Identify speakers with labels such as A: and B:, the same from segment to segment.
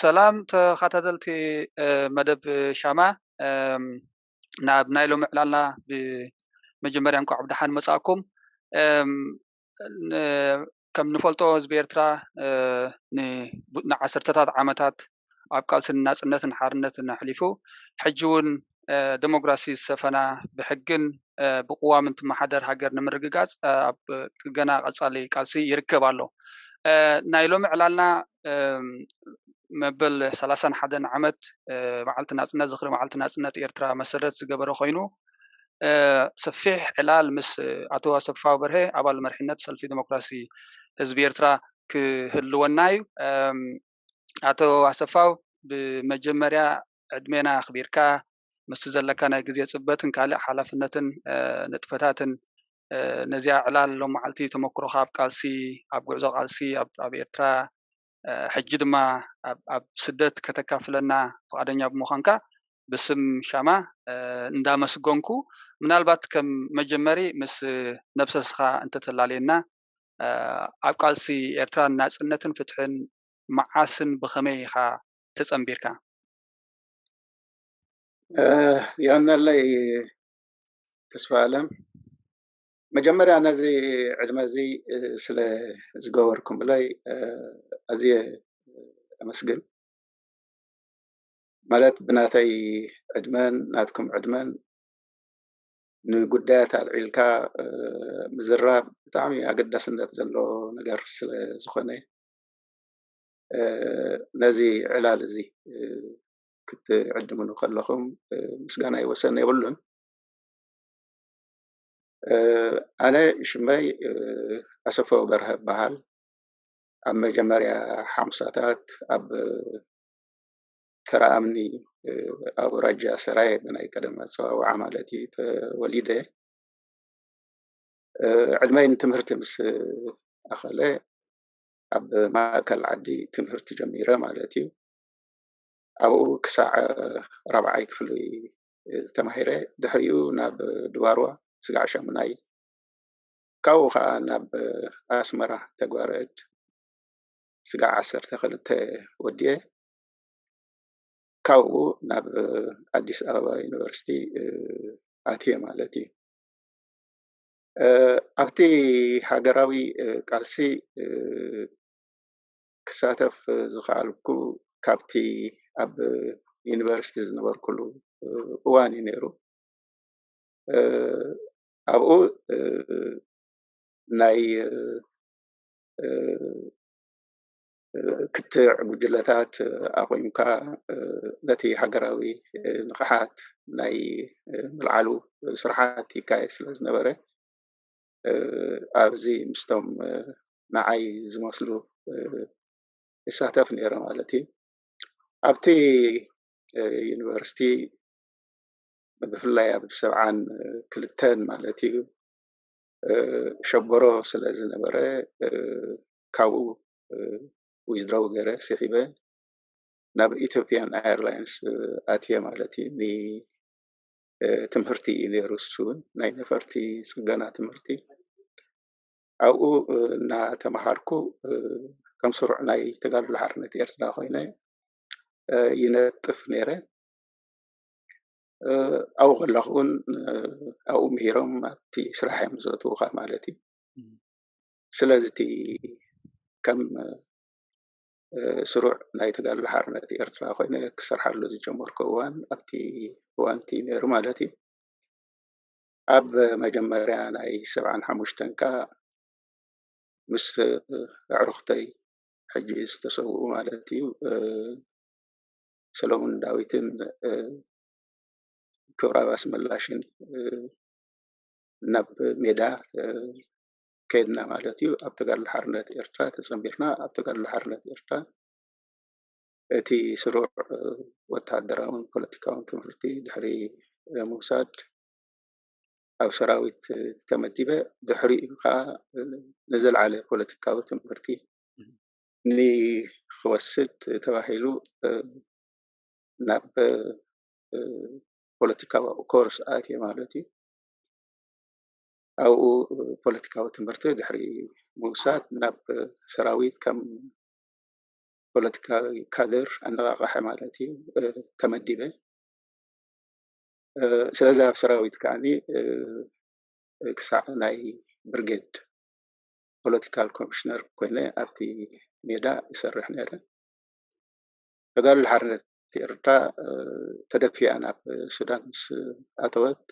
A: ሰላም ተኸታተልቲ መደብ ሻማ ናብ ናይ ሎሚ ዕላልና ብመጀመርያ እንኳዕ ብደሓን መጻእኩም ከም ንፈልጦ ህዝቢ ኤርትራ ንዓሰርተታት ዓመታት ኣብ ቃልስን ናጽነትን ሓርነትን ኣሕሊፉ ሕጂ እውን ዴሞክራሲ ዝሰፈና ብሕግን ብቕዋምን ትመሓደር ሃገር ንምርግጋጽ ኣብ ገና ቀጻሊ ቃልሲ ይርከብ ኣሎ። ናይ ሎሚ ዕላልና መበል 31 ዓመት መዓልቲ ናጽነት ዝኽሪ መዓልቲ ናጽነት ኤርትራ መሰረት ዝገበረ ኮይኑ ሰፊሕ ዕላል ምስ ኣቶ ኣሰፋው በርሀ ኣባል መሪሕነት ሰልፊ ዲሞክራሲ ህዝቢ ኤርትራ ክህልወና እዩ። ኣቶ ኣሰፋው ብመጀመርያ ዕድሜና ኣኽቢርካ ምስ ዘለካ ናይ ግዜ ጽበትን ካልእ ሓላፍነትን ንጥፈታትን ነዚያ ዕላል ሎም መዓልቲ ተመክሮኻ ኣብ ቃልሲ ኣብ ጉዕዞ ቃልሲ ኣብ ኤርትራ ሕጂ ድማ ኣብ ስደት ከተካፍለና ፈቃደኛ ብምዃንካ ብስም ሻማ እንዳመስገንኩ ምናልባት ከም መጀመሪ ምስ ነብሰስኻ እንተተላለየና ኣብ ቃልሲ ኤርትራ ናጽነትን ፍትሕን መዓስን ብኸመይ ኢኻ ተጸምቢርካ?
B: ያናለይ ተስፋ ዓለም መጀመርያ ነዚ ዕድመ እዚ ስለ ዝገበርኩም ብላይ ኣዝየ ኣመስግን ማለት ብናተይ ዕድመን ናትኩም ዕድመን ንጉዳያት ኣልዒልካ ምዝራብ ብጣዕሚ ኣገዳስነት ዘለዎ ነገር ስለ ዝኾነ ነዚ ዕላል እዚ ክትዕድምኑ ከለኹም ምስጋና ይወሰን የብሉን። ኣነ ሽመይ ኣሰፋው በርሀ በሃል ኣብ መጀመርያ ሓምሳታት ኣብ ተራእምኒ ኣብ ራጃ ሰራይ ብናይ ቀደም ኣፀዋውዓ ማለት እዩ ተወሊደ ዕድመይ ንትምህርቲ ምስ ኣኸለ ኣብ ማእከል ዓዲ ትምህርቲ ጀሚረ ማለት እዩ። ኣብኡ ክሳዕ ራብዓይ ክፍሊ ተማሂረ ድሕሪኡ ናብ ድባርዋ ስጋዕ ሸሙናይ ካብኡ ከዓ ናብ ኣስመራ ተጓረአት ስጋዕ 12 ወድየ ካብኡ ናብ ኣዲስ ኣበባ ዩኒቨርሲቲ ኣትየ ማለት እዩ። ኣብቲ ሃገራዊ ቃልሲ ክሳተፍ ዝኸኣልኩ ካብቲ ኣብ ዩኒቨርሲቲ ዝነበርኩሉ እዋን እዩ ነይሩ። ኣብኡ ናይ ክትዕ ጉጅለታት ኣቆይምካ ነቲ ሃገራዊ ንቕሓት ናይ ምልዓሉ ስራሓት ይካየድ ስለ ዝነበረ ኣብዚ ምስቶም ንዓይ ዝመስሉ ይሳተፍ ነይረ ማለት እዩ። ኣብቲ ዩኒቨርሲቲ ብፍላይ ኣብ 72 ማለት እዩ ሸበሮ ስለ ዝነበረ ካብኡ ዊዝድሮው ገይረ ስሒበ ናብ ኢትዮጵያን ኤርላይንስ ኣትየ ማለት እዩ። ትምህርቲ ነይሩ እሱን ናይ ነፈርቲ ጽገና ትምህርቲ ኣብኡ እናተማሃርኩ ከም ስሩዕ ናይ ተጋድሎ ሓርነት ኤርትራ ኮይነ ይነጥፍ ነይረ። ኣብኡ ከለኹ እውን ኣብኡ ምሂሮም ኣብቲ ስራሕዮም ዘእትዉካ ማለት እዩ። ስለዚ እቲ ከም ስሩዕ ናይ ተጋድሎ ሓርነት ኤርትራ ኮይነ ክሰርሓሉ ዝጀመርኩ እዋን ኣብቲ እዋን እቲ ነይሩ ማለት እዩ። ኣብ መጀመርያ ናይ 75 ከዓ ምስ ኣዕሩኽተይ ሕጂ ዝተሰውኡ ማለት እዩ ሰሎሞን ዳዊትን ክብረባስ መላሽን ናብ ሜዳ ከይድና ማለት እዩ። ኣብ ተጋድሎ ሓርነት ኤርትራ ተጸምቢርና ኣብ ተጋድሎ ሓርነት ኤርትራ እቲ ስሩዕ ወታደራውን ፖለቲካውን ትምህርቲ ድሕሪ ምውሳድ ኣብ ሰራዊት ተመዲበ ድሕሪኡ ከዓ ንዝለዓለ ፖለቲካዊ ትምህርቲ ንክወስድ ተባሂሉ ናብ ፖለቲካዊ ኮርስ ኣትየ ማለት እዩ። ኣብኡ ፖለቲካዊ ትምህርቲ ድሕሪ ምውሳድ ናብ ሰራዊት ከም ፖለቲካዊ ካድር ኣነቓቕሓ ማለት እዩ ተመዲበ ስለዚ ኣብ ሰራዊት ከዓኒ ክሳዕ ናይ ብርጌድ ፖለቲካል ኮሚሽነር ኮይነ ኣብቲ ሜዳ ይሰርሕ ነይረ ተጋድሎ ሓርነት ኤርትራ ተደፊኣ ናብ ሱዳን ምስ ኣተወት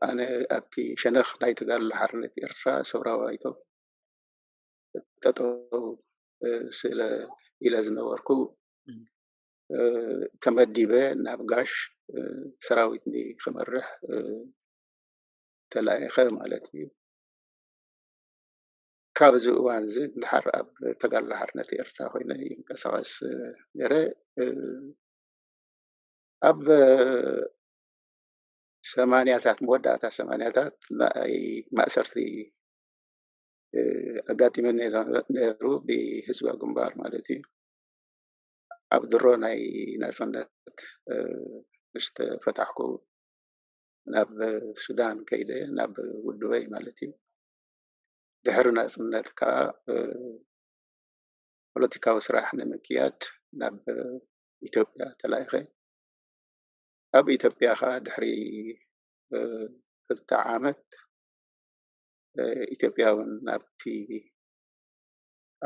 B: ኣነ ኣብቲ ሸነኽ ናይ ተጋድሎ ሓርነት ኤርትራ ሰብራዊ ባይቶ ጠጠው ስለ ኢለ ዝነበርኩ ተመዲበ ናብ ጋሽ ሰራዊት ክመርሕ ተላኢኸ ማለት እዩ ካብዚ እዋን እዚ እንድሕር ኣብ ተጋድሎ ሓርነት ኤርትራ ኮይነ ይንቀሳቐስ ነይረ ኣብ ሰማንያታት መወዳእታ ሰማንያታት ናይ ማእሰርቲ ኣጋጢመኒ ነይሩ ብህዝባዊ ግንባር ማለት እዩ ኣብ ድሮ ናይ ናጽነት ምስ ተፈታሕኩ ናብ ሱዳን ከይደ ናብ ውድበይ ማለት እዩ ድሕሪ ናጽነት ከዓ ፖለቲካዊ ስራሕ ንምክያድ ናብ ኢትዮጵያ ተላኢኸ ኣብ ኢትዮጵያ ከዓ ድሕሪ 2 ዓመት ኢትዮጵያውን ናብቲ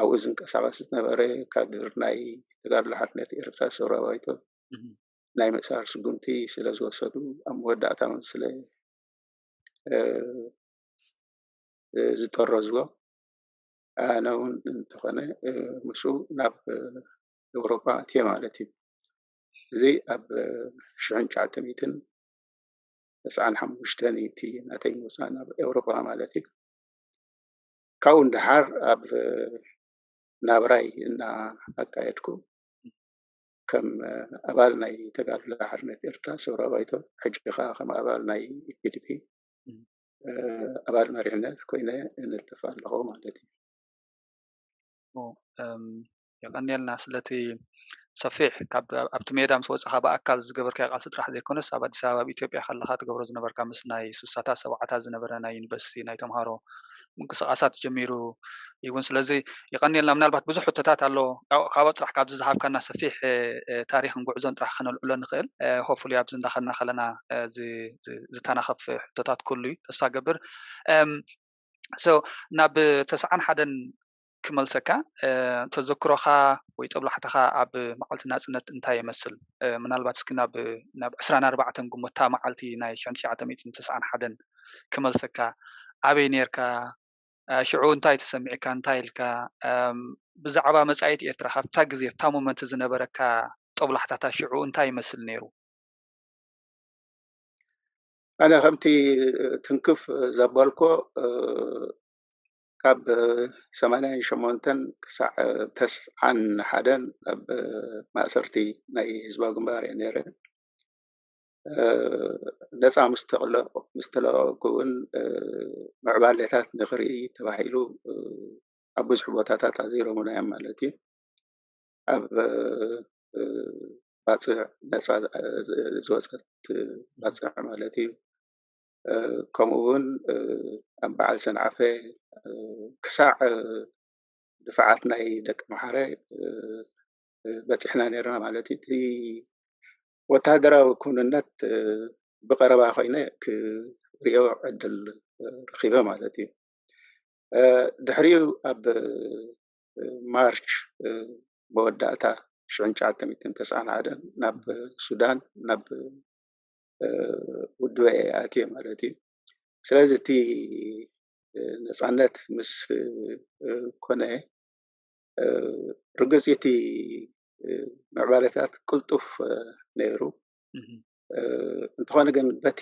B: ኣብኡ ዝንቀሳቐስ ዝነበረ ካድር ናይ ተጋድሎ ሓርነት ኤርትራ ሰብራዊ ባይቶ ናይ ምእሳር ስጉምቲ ስለ ዝወሰዱ ኣብ መወዳእታ ስለ ዝጠረዝዎ ኣነ እውን እንተኾነ ምስኡ ናብ ኤውሮፓ እትየ ማለት እዩ እዚ ኣብ 1995 እቲ ናተይ ምውፃእ ናብ ኤውሮፓ ማለት እዩ ካብኡ እንድሓር ኣብ ናብራይ እና ኣካየድኩ ከም ኣባል ናይ ተጋድሎ ሓርነት ኤርትራ ሰብራዊ ባይቶ ሕጂ ከዓ ከም ኣባል ናይ ኢፒዲፒ ኣባል መሪሕነት ኮይነ እንልተፍ ኣለኹ ማለት እዩ
A: የቀኒልና ስለቲ ሰፊሕ ኣብቲ ሜዳ ምስ ወፅኻ ብኣካል ዝገበርካዮ ቃልሲ ጥራሕ ዘይኮነስ ኣብ ኣዲስ ኣበባ ኢትዮጵያ ከለካ ትገብሮ ዝነበርካ ምስ ናይ 60ታት 70ታት ዝነበረ ናይ ዩኒቨርሲቲ ናይ ተምሃሮ ምንቅስቃሳት ጀሚሩ ይውን ስለዚ ይቀኒልና ምናልባት ብዙሕ ሕቶታት ኣሎ ካብ ጥራሕ ካብዚ ዝሃብካና ሰፊሕ ታሪክን ጉዕዞን ጥራሕ ክነልዕሎ ንኽእል ሆፕፉሊ ኣብዚ እንዳኸድና ከለና ዝተናኸፍ ሕቶታት ኩሉ እዩ ተስፋ ገብር ናብ 91 ክመልሰካ ተዘክሮኻ ወይ ጦብላሕትኻ ኣብ መዓልቲ ናጽነት እንታይ ይመስል ምናልባት እስኪ ናብ 24 ግንቦት መዓልቲ ናይ 1991 ክመልሰካ ኣበይ ነርካ ሽዑ እንታይ ተሰሚዕካ እንታይ ኢልካ ብዛዕባ መጻኢት ኤርትራ ካብታ ግዜ ኣብታ ሞመንት ዝነበረካ ጦብላሕታታ ሽዑ እንታይ ይመስል ነይሩ
B: ኣነ ከምቲ ትንክፍ ዘበልኮ ካብ 88 ክሳዕ 91 ኣብ ማእሰርቲ ናይ ህዝባዊ ግንባር እየ ነይረ ነፃ ምስተለቐቁ እውን ምዕባለታት ንኽርኢ ተባሂሉ ኣብ ብዙሕ ቦታታት ኣዚሮሙና እዮም ማለት እዩ ኣብ ባፅዕ ነፃ ዝወፀት ባፅዕ ማለት እዩ ከምኡ እውን ኣብ በዓል ሰንዓፈ ክሳዕ ድፍዓት ናይ ደቂ መሓረ በፂሕና ነርና ማለት እቲ ወታደራዊ ኩንነት ብቀረባ ኮይነ ክሪኦ ዕድል ረኺበ ማለት እዩ ድሕሪኡ ኣብ ማርች መወዳእታ 1991 ናብ ሱዳን ናብ ውድበ ኣትየ ማለት እዩ ስለዚ እቲ ነፃነት ምስ ኮነ ርግፅ እቲ ምዕባለታት ቅልጡፍ ነይሩ እንተኾነ ግን በቲ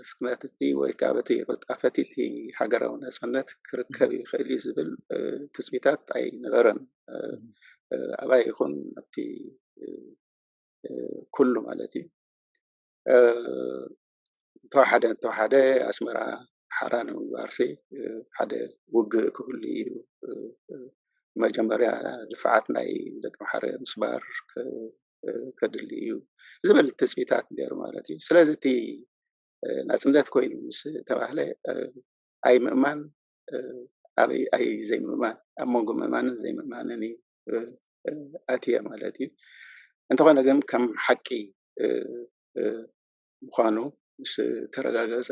B: ፍጥነት እቲ ወይ ከዓ በቲ ቅልጣፈት እቲ ሃገራዊ ነፃነት ክርከብ ይኽእል እዩ ዝብል ትፅቢታት ኣይነበረን ኣባይ ይኹን ኣብቲ ኩሉ ማለት እዩ ተዋሓደ ኣስመራ ሓራን ምባርሲ ሓደ ውግእ ክህሉ እዩ መጀመርያ ድፍዓት ናይ ደቂ መሓረ ምስባር ከድሊ እዩ ዝብል ትፅቢታት ነይሩ ማለት እዩ ስለዚ እቲ ናፅነት ኮይኑ ምስ ተባህለ ኣይ ምእማን أي زي ممان أمونغ ممان زي ممانني أتيا مالتي أنت قانا جم كم حكي مخانو مش ترى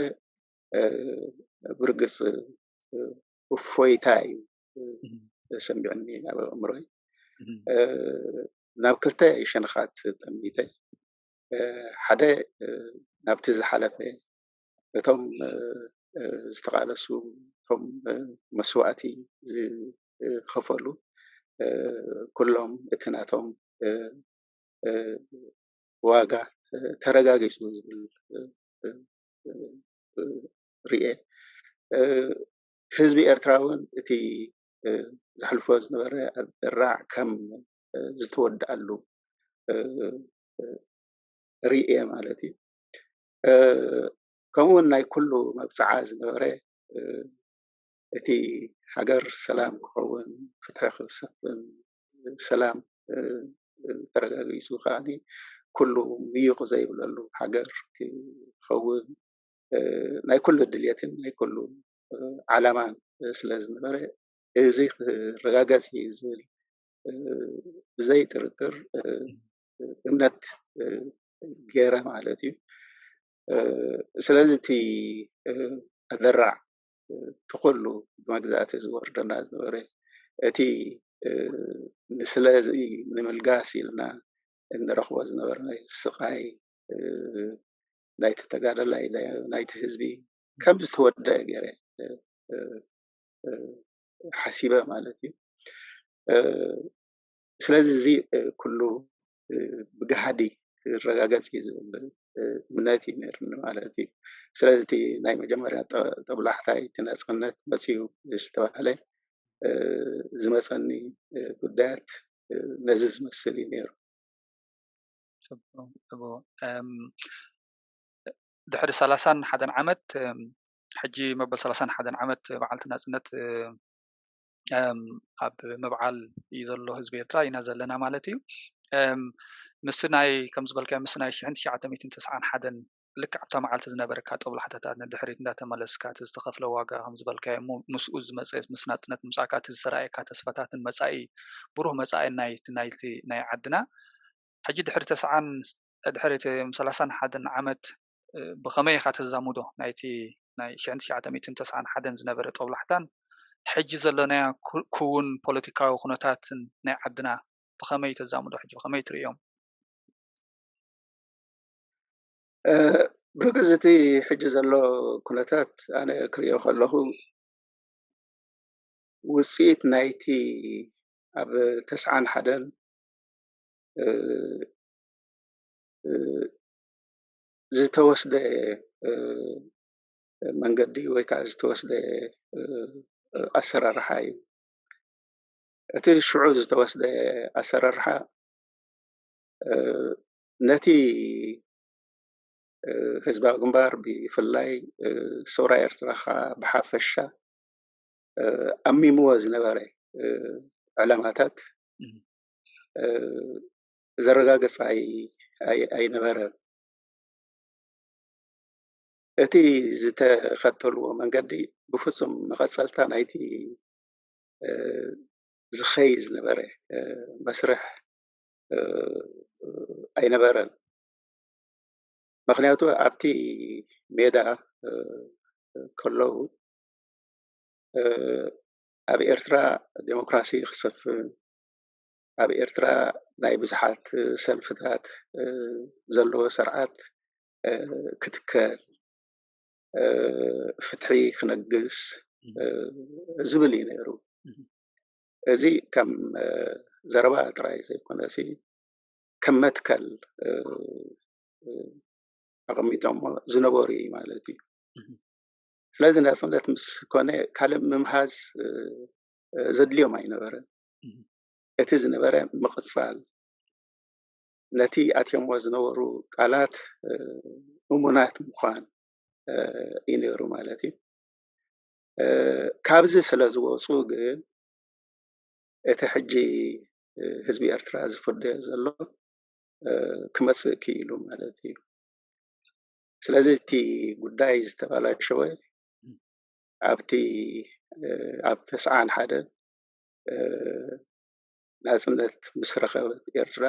B: برقص وفويتاي سمعني أبو أمري ناب كلتا شنخات تميتي حدا ناب تزحلفه እቶም ዝተቃለሱ እቶም መስዋእቲ ዝኸፈሉ ኩሎም እቲ ናቶም ዋጋ ተረጋጊፁ ዝብል ርኤ ህዝቢ ኤርትራ እውን እቲ ዘሕልፎ ዝነበረ ኣራዕ ከም ዝተወድኣሉ ርኤ ማለት እዩ ከምኡውን ናይ ኩሉ መብፅዓ ዝነበረ እቲ ሃገር ሰላም ክኸውን ፍትሒ ክሰፍን ሰላም ተረጋጊፁ ከዓኒ ኩሉ ምይቕ ዘይብለሉ ሃገር ክኸውን ናይ ኩሉ ድልየትን ናይ ኩሉ ዓላማን ስለ ዝነበረ እዚ ክረጋገፅ ዝብል ብዘይ ጥርጥር እምነት ገይረ ማለት እዩ ስለዚ እቲ ኣዘራዕ ትኩሉ ብመግዛእቲ ዝወርደና ዝነበረ እቲ ስለዚ ንምልጋስ ኢልና እንረኽቦ ዝነበረ ስቃይ ናይቲ ተጋዳላይ ናይቲ ህዝቢ ከም ዝተወደአ ገይረ ሓሲበ ማለት እዩ ስለዚ እዚ ኩሉ ብገሃዲ ክረጋገፅ ዝብል እምነት እዩ ነይሩኒ ማለት እዩ ስለዚ እቲ ናይ መጀመርያ ጠብላሕታይ እቲ ነፃነት መፅኡ ዝተባሃለ ዝመፀኒ ጉዳያት ነዚ ዝመስል እዩ ነይሩ
A: ድሕሪ 31 ዓመት ሕጂ መበል 31 ዓመት በዓልቲ ናፅነት ኣብ ምብዓል እዩ ዘሎ ህዝቢ ኤርትራ ኢና ዘለና ማለት እዩ ምስ ናይ ከም ዝበልካ ምስ ናይ 1991 ልክዕ ኣብታ መዓልቲ ዝነበረካ ጦብላሕታታት ንድሕሪት እንዳተመለስካ እቲ ዝተኸፍለ ዋጋ ከም ዝበልካ ምስኡ ዝመፀ ምስ ናፅነት ምምፃእካ እቲ ዝረኣየካ ተስፋታትን መፃኢ ብሩህ መፃኢ ናይ ዓድና ሕጂ ድሕሪ 31 ዓመት ብኸመይ ኢኻ ተዛሙዶ ናይቲ ናይ 1991 ዝነበረ ጦብላሕታን ሕጂ ዘለናያ ክውን ፖለቲካዊ ኩነታትን ናይ ዓድና ብኸመይ ተዛሙዶ ሕጂ ብኸመይ ትርእዮም
B: ብርግዝ እቲ ሕጂ ዘሎ ኩነታት ኣነ ክሪኦ ከለኹ ውፅኢት ናይቲ ኣብ 91 ዝተወስደ መንገዲ ወይ ከዓ ዝተወስደ ኣሰራርሓ እዩ እቲ ሽዑ ዝተወስደ ኣሰራርሓ ነቲ ህዝባዊ ግንባር ብፍላይ ሶራ ኤርትራ ብሓፈሻ ኣሚምዎ ዝነበረ ዕላማታት ዘረጋገፀ ኣይነበረን እቲ ዝተኸተልዎ መንገዲ ብፍጹም መቐፀልታ ናይቲ ዝኸይ ዝነበረ መስርሕ ኣይነበረን ምክንያቱ ኣብቲ ሜዳ ከለዉ ኣብ ኤርትራ ዴሞክራሲ ክሰፍን ኣብ ኤርትራ ናይ ብዙሓት ሰልፍታት ዘለዎ ስርዓት ክትከል ፍትሒ ክነግስ ዝብል እዩ ነይሩ እዚ ከም ዘረባ ጥራይ ዘይኮነሲ ከም መትከል ኣቐሚጦሞ ዝነበሩ እዩ ማለት እዩ ስለዚ ናፅነት ምስ ኮነ ካልእ ምምሃዝ ዘድልዮም ኣይነበረን እቲ ዝነበረ ምቕፃል ነቲ ኣትዮምዎ ዝነበሩ ቃላት እሙናት ምዃን እዩ ነይሩ ማለት እዩ ካብዚ ስለ ዝወፁ ግን እቲ ሕጂ ህዝቢ ኤርትራ ዝፍደዮ ዘሎ ክመፅእ ክኢሉ ማለት እዩ ስለዚ እቲ ጉዳይ ዝተበላሸወ ኣብቲ ኣብ 91 ናጽነት ምስ ረኸበት ኤርትራ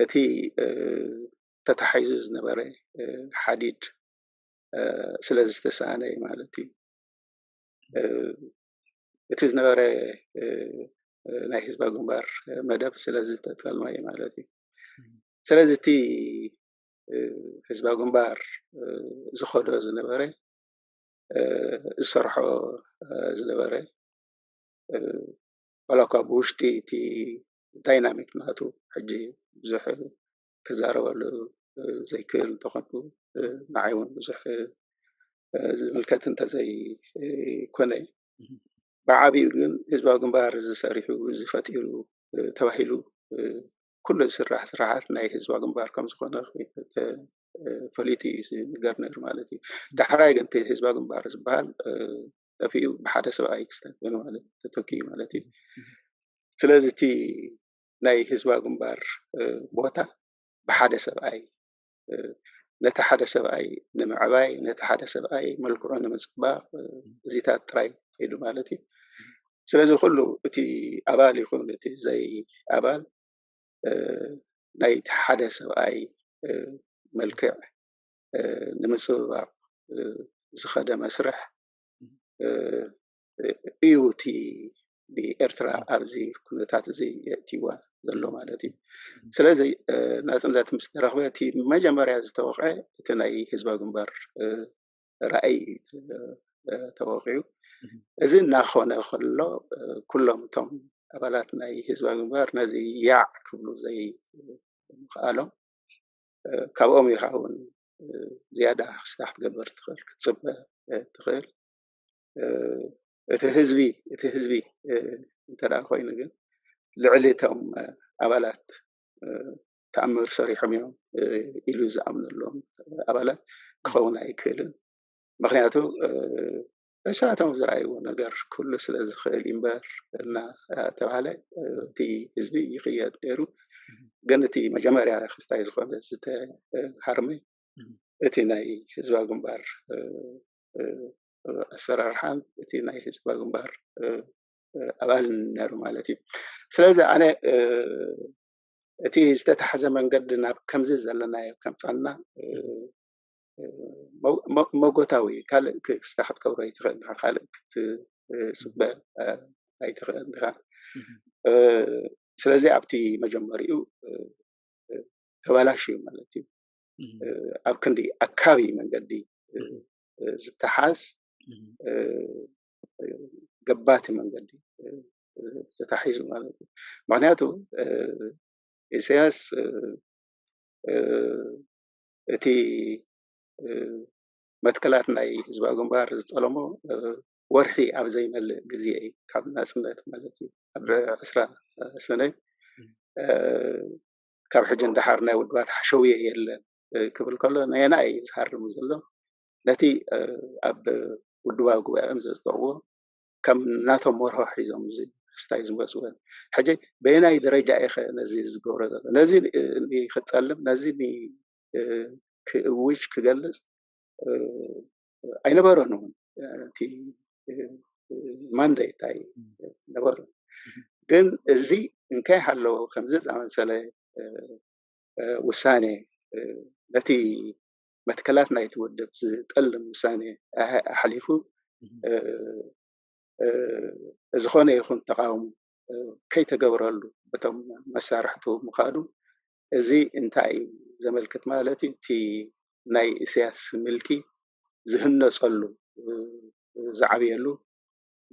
B: እቲ ተታሒዙ ዝነበረ ሓዲድ ስለ ዝተሰኣነ ማለት እዩ እቲ ዝነበረ ናይ ህዝባዊ ግንባር መደብ ስለ ዝተጠልመ ማለት እዩ ስለዚ እቲ ህዝባዊ ግንባር ዝኸዶ ዝነበረ ዝሰርሖ ዝነበረ ወላኳ ብውሽጢ እቲ ዳይናሚክ ናቱ ሕጂ ብዙሕ ክዛረበሉ ዘይክእል እንተኾንኩ ንዓይ እውን ብዙሕ ዝምልከት እንተዘይኮነ ብዓብዩ ግን ህዝባዊ ግንባር ዝሰሪሑ ዝፈጢሩ ተባሂሉ ኩሉ ዝስራሕ ስራሓት ናይ ህዝባዊ ግንባር ከም ዝኾነ ፈሊጡ እዩ ዝንገር ነይሩ ማለት እዩ ዳሕራይ ግን እቲ ህዝባዊ ግንባር ዝበሃል ጠፊኡ ብሓደ ሰብኣይ ክስተንተን ማለት ተተኪዩ ማለት እዩ ስለዚ እቲ ናይ ህዝባዊ ግንባር ቦታ ብሓደ ሰብኣይ ነቲ ሓደ ሰብኣይ ንምዕባይ ነቲ ሓደ ሰብኣይ መልክዑ ንምፅባቕ እዚታት ጥራይ ሄዱ ማለት እዩ ስለዚ ኩሉ እቲ ኣባል ይኹን እቲ ዘይ ኣባል ናይቲ ሓደ ሰብኣይ መልክዕ ንምፅብባቕ ዝኸደ መስርሕ እዩ እቲ ብኤርትራ ኣብዚ ኩነታት እዚ የእትይዋ ዘሎ ማለት እዩ ስለዚ ናጽነት ምስ ተረኽበ እቲ መጀመርያ ዝተወቕዐ እቲ ናይ ህዝባዊ ግንባር ራእይ ተወቂዑ እዚ እናኾነ ከሎ ኩሎም እቶም ኣባላት ናይ ህዝባዊ ግንባር ነዚ ያዕ ክብሉ ዘይከኣሎም ካብኦም ኢኻ እውን ዝያዳ ክስራሕ ክትገበር ትኽእል ክትፅበ ትኽእል እቲ ህዝቢ እንተደኣ ኮይኑ ግን ልዕሊ እቶም ኣባላት ተኣምር ሰሪሖም እዮም ኢሉ ዝኣምነሎም ኣባላት ክኸውን ኣይክእልን ምክንያቱ እሳቶም ዝረኣይዎ ነገር ኩሉ ስለ ዝኽእል እምበር እናተባሃለ እቲ ህዝቢ ይኽየድ ነይሩ ግን እቲ መጀመርያ ክስታይ ዝኾነ ዝተሃርመ እቲ ናይ ህዝባዊ ግንባር ኣሰራርሓን እቲ ናይ ህዝባዊ ግንባር ኣባል ነይሩ ማለት እዩ ስለዚ ኣነ እቲ ዝተታሕዘ መንገዲ ናብ ከምዚ ዘለናዮ ከምፃና መጎታዊ ካልእ ክስታ ክትገብሮ ኣይትኽእል ኢኻ ካልእ ክትፅበ ኣይትኽእል ኢኻ ስለዚ ኣብቲ መጀመሪኡ ተበላሽዩ ማለት እዩ ኣብ ክንዲ ኣካቢ መንገዲ ዝተሓዝ ገባቲ መንገዲ ተታሒዙ ማለት እዩ ምክንያቱ ኢሳያስ እቲ መትከላት ናይ ህዝባዊ ግንባር ዝጠለሞ ወርሒ ኣብ ዘይመልእ ግዜ እዩ ካብ ናጽነት ማለት እዩ ኣብ 20 ሰነ ካብ ሕጂ እንዳሓር ናይ ውድባት ሓሸውየ የለን ክብል ከሎ ናይና እዩ ዝሃርሙ ዘሎ ነቲ ኣብ ውድባዊ ጉባኤኦም ዘስጠቕዎ ከም ናቶም መርሆ ሒዞም ክስታይ ዝመፅዎ ሕጂ በየናይ ደረጃ ኢኸ ነዚ ዝገብሮ ዘሎ ነዚ ክጠልም ነዚ ክእውጅ ክገልጽ ኣይነበሮን እውን እቲ ማንዴት ኣይነበሮ ግን እዚ እንታይ ሃለዎ ከምዚ ዝኣመሰለ ውሳኔ ነቲ መትከላት ናይቲ ውድብ ዝጠልም ውሳኔ ኣሕሊፉ ዝኾነ ይኹን ተቃውሞ ከይተገብረሉ በቶም መሳርሕቱ ምኻዱ እዚ እንታይ ዘመልክት ማለት እቲ ናይ ኢሳያስ ምልኪ ዝህነፀሉ ዝዓብየሉ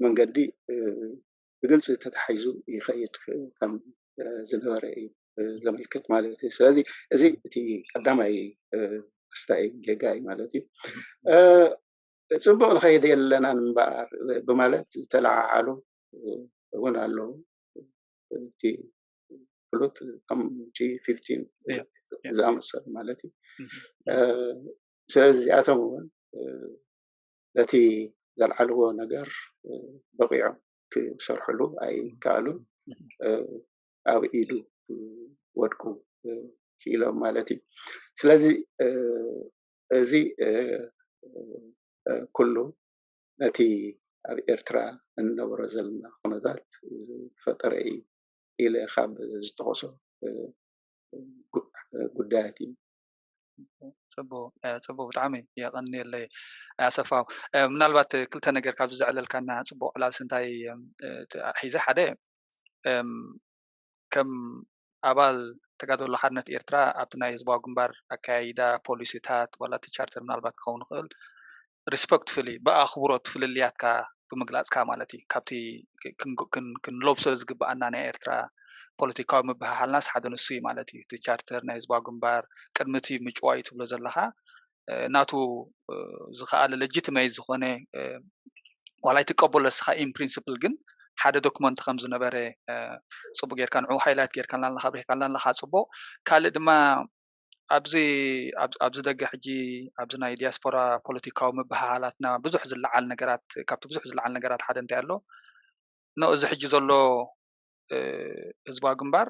B: መንገዲ ብግልፂ ተታሒዙ ይኸይድ ከም ዝነበረ እዩ ዘመልክት ማለት እዩ ስለዚ እዚ እቲ ቀዳማይ ክስታይ ጌጋ እዩ ማለት እዩ ጽቡቕ ንኸይድ የለና እምበር ብማለት ዝተለዓዓሉ እውን ኣለዉ እቲ ፍሉጥ ከም G15 ዝኣመሰሉ ማለት እዩ ስለዚ እዚኣቶም እውን ነቲ ዘልዓልዎ ነገር በቂዖም ክሰርሕሉ ኣይከኣሉን ኣብ ኢዱ ወድቁ ክኢሎም ማለት እዩ ስለዚ እዚ ኩሉ ነቲ ኣብ ኤርትራ እንነብሮ ዘለና ኩነታት ዝፈጠረ እዩ ኢለ ካብ ዝተቆሶ ጉዳያት እዩ
A: ጽቡቅ ብጣዕሚ የቀኒየለይ ኣሰፋው ምናልባት ክልተ ነገር ካብ ዝዕለልካና ጽቡቅ ዕላል ስንታይ ሒዘ ሓደ ከም ኣባል ተጋደሎ ሓርነት ኤርትራ ኣብቲ ናይ ህዝባዊ ግንባር ኣካያይዳ ፖሊሲታት ዋላ እቲ ቻርተር ምናልባት ክኸውን ይኽእል ሪስፔክትፉሊ ብኣኽብሮት ፍልልያትካ ብምግላፅካ ማለት እዩ ካብቲ ክንለብሶ ዝግባአና ናይ ኤርትራ ፖለቲካዊ ምብሃልናስ ሓደ ንሱ እዩ ማለት እዩ እቲ ቻርተር ናይ ህዝባዊ ግንባር ቅድሚ እቲ ምጭዋይ ትብሎ ዘለካ ናቱ ዝከኣለ ሌጂቲሜት ዝኾነ ዋላ ይትቀበሎ ስኻ ኢን ፕሪንሲፕል ግን ሓደ ዶክመንት ከም ዝነበረ ጽቡቅ ጌርካ ንዑ ሃይላይት ጌርካ ኣለካ ብሪካ ኣለካ ጽቡቅ ካልእ ድማ ኣብዚ ደገ ሕጂ ኣብዚ ናይ ዲያስፖራ ፖለቲካዊ ምብሃላትና ብዙሕ ዝለዓል ነገራት ካብቲ ብዙሕ ዝለዓል ነገራት ሓደ እንታይ ኣሎ ኖ እዚ ሕጂ ዘሎ ህዝባዊ ግንባር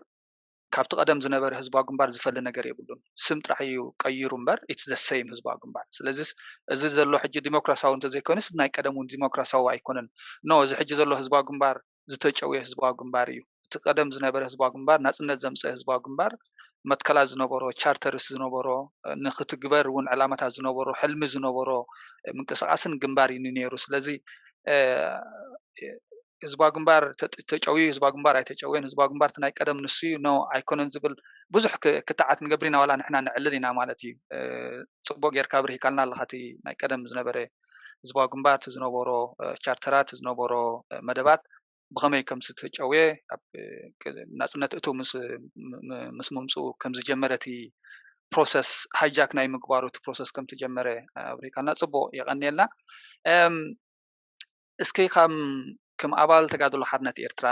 A: ካብቲ ቀደም ዝነበረ ህዝባዊ ግንባር ዝፈለ ነገር የብሉን ስም ጥራሕ እዩ ቀይሩ እምበር ኢትስ ዘ ሴም ህዝባዊ ግንባር ስለዚ እዚ ዘሎ ሕጂ ዲሞክራሲያዊ እንተዘይኮነስ ናይ ቀደም ዲሞክራሲያዊ ኣይኮነን ኖ እዚ ሕጂ ዘሎ ህዝባዊ ግንባር ዝተጨውየ ህዝባዊ ግንባር እዩ እቲ ቀደም ዝነበረ ህዝባዊ ግንባር ናጽነት ዘምጽእ ህዝባዊ ግንባር መትከላ ዝነበሮ ቻርተርስ ዝነበሮ ንኽትግበር እውን ዕላማታት ዝነበሮ ሕልሚ ዝነበሮ ምንቅስቃስን ግንባር እዩ ነይሩ ስለዚ ህዝባዊ ግንባር ተጨውዩ ህዝባዊ ግንባር ኣይተጨውየን ህዝባዊ ግንባር ናይ ቀደም ንሱ ኖ ኣይኮነን ዝብል ብዙሕ ክትዓት ንገብሪና ዋላ ንሕና ንዕልል ኢና ማለት እዩ ጽቡቅ ጌርካ ብሪካልና ኣለኻቲ ናይ ቀደም ዝነበረ ህዝባዊ ግንባር ዝነበሮ ቻርተራት ዝነበሮ መደባት ብኸመይ ከም ዝተጨውየ ኣብ ናጽነት እቱ ምስ ምምጽኡ ከም ዝጀመረቲ ፕሮሰስ ሃይጃክ ናይ ምግባሩ እቲ ፕሮሰስ ከም ተጀመረ ብሪካልና ጽቡቅ የቀኒየልና እስኪ ከም ኣባል ተጋድሎ ሓርነት ኤርትራ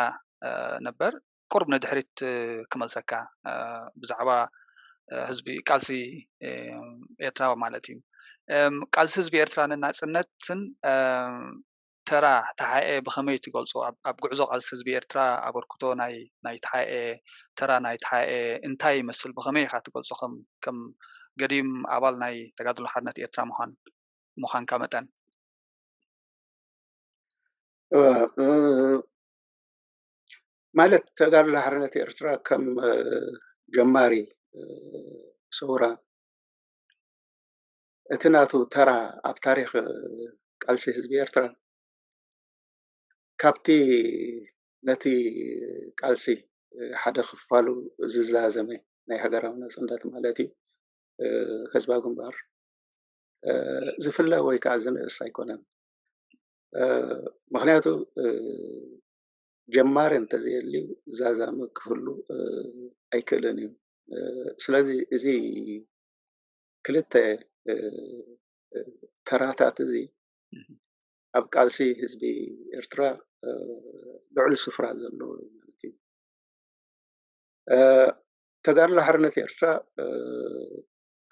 A: ነበር ቁርብ ንድሕሪት ክመልሰካ ብዛዕባ ህዝቢ ቃልሲ ኤርትራ ማለት እዩ ቃልሲ ህዝቢ ኤርትራ ንናጽነትን ተራ ተሓኤ ብኸመይ ትገልጾ ኣብ ጉዕዞ ቃልሲ ህዝቢ ኤርትራ ኣበርክቶ ናይ ተሓኤ ተራ ናይ ተሓኤ እንታይ ይመስል ብኸመይ ኢኻ ትገልጾ ከም ገዲም ኣባል ናይ ተጋድሎ ሓርነት ኤርትራ ምዃንካ መጠን
B: ማለት ተጋድሎ ሓርነት ኤርትራ ከም ጀማሪ ሰውራ እቲ ናቱ ተራ ኣብ ታሪክ ቃልሲ ህዝቢ ኤርትራ ካብቲ ነቲ ቃልሲ ሓደ ክፋሉ ዝዛዘመ ናይ ሃገራዊ ናጽነት ማለት እዩ ህዝባዊ ግንባር ዝፍለ ወይ ከዓ ዝንእስ ኣይኮነን ምክንያቱ ጀማሪ እንተዘየሊ ዛዛም ክህሉ ኣይክእልን እዩ ስለዚ እዚ ክልተ ተራታት እዚ ኣብ ቃልሲ ህዝቢ ኤርትራ ልዑል ስፍራ ዘለዎ ማለት እዩ ተጋድሎ ሓርነት ኤርትራ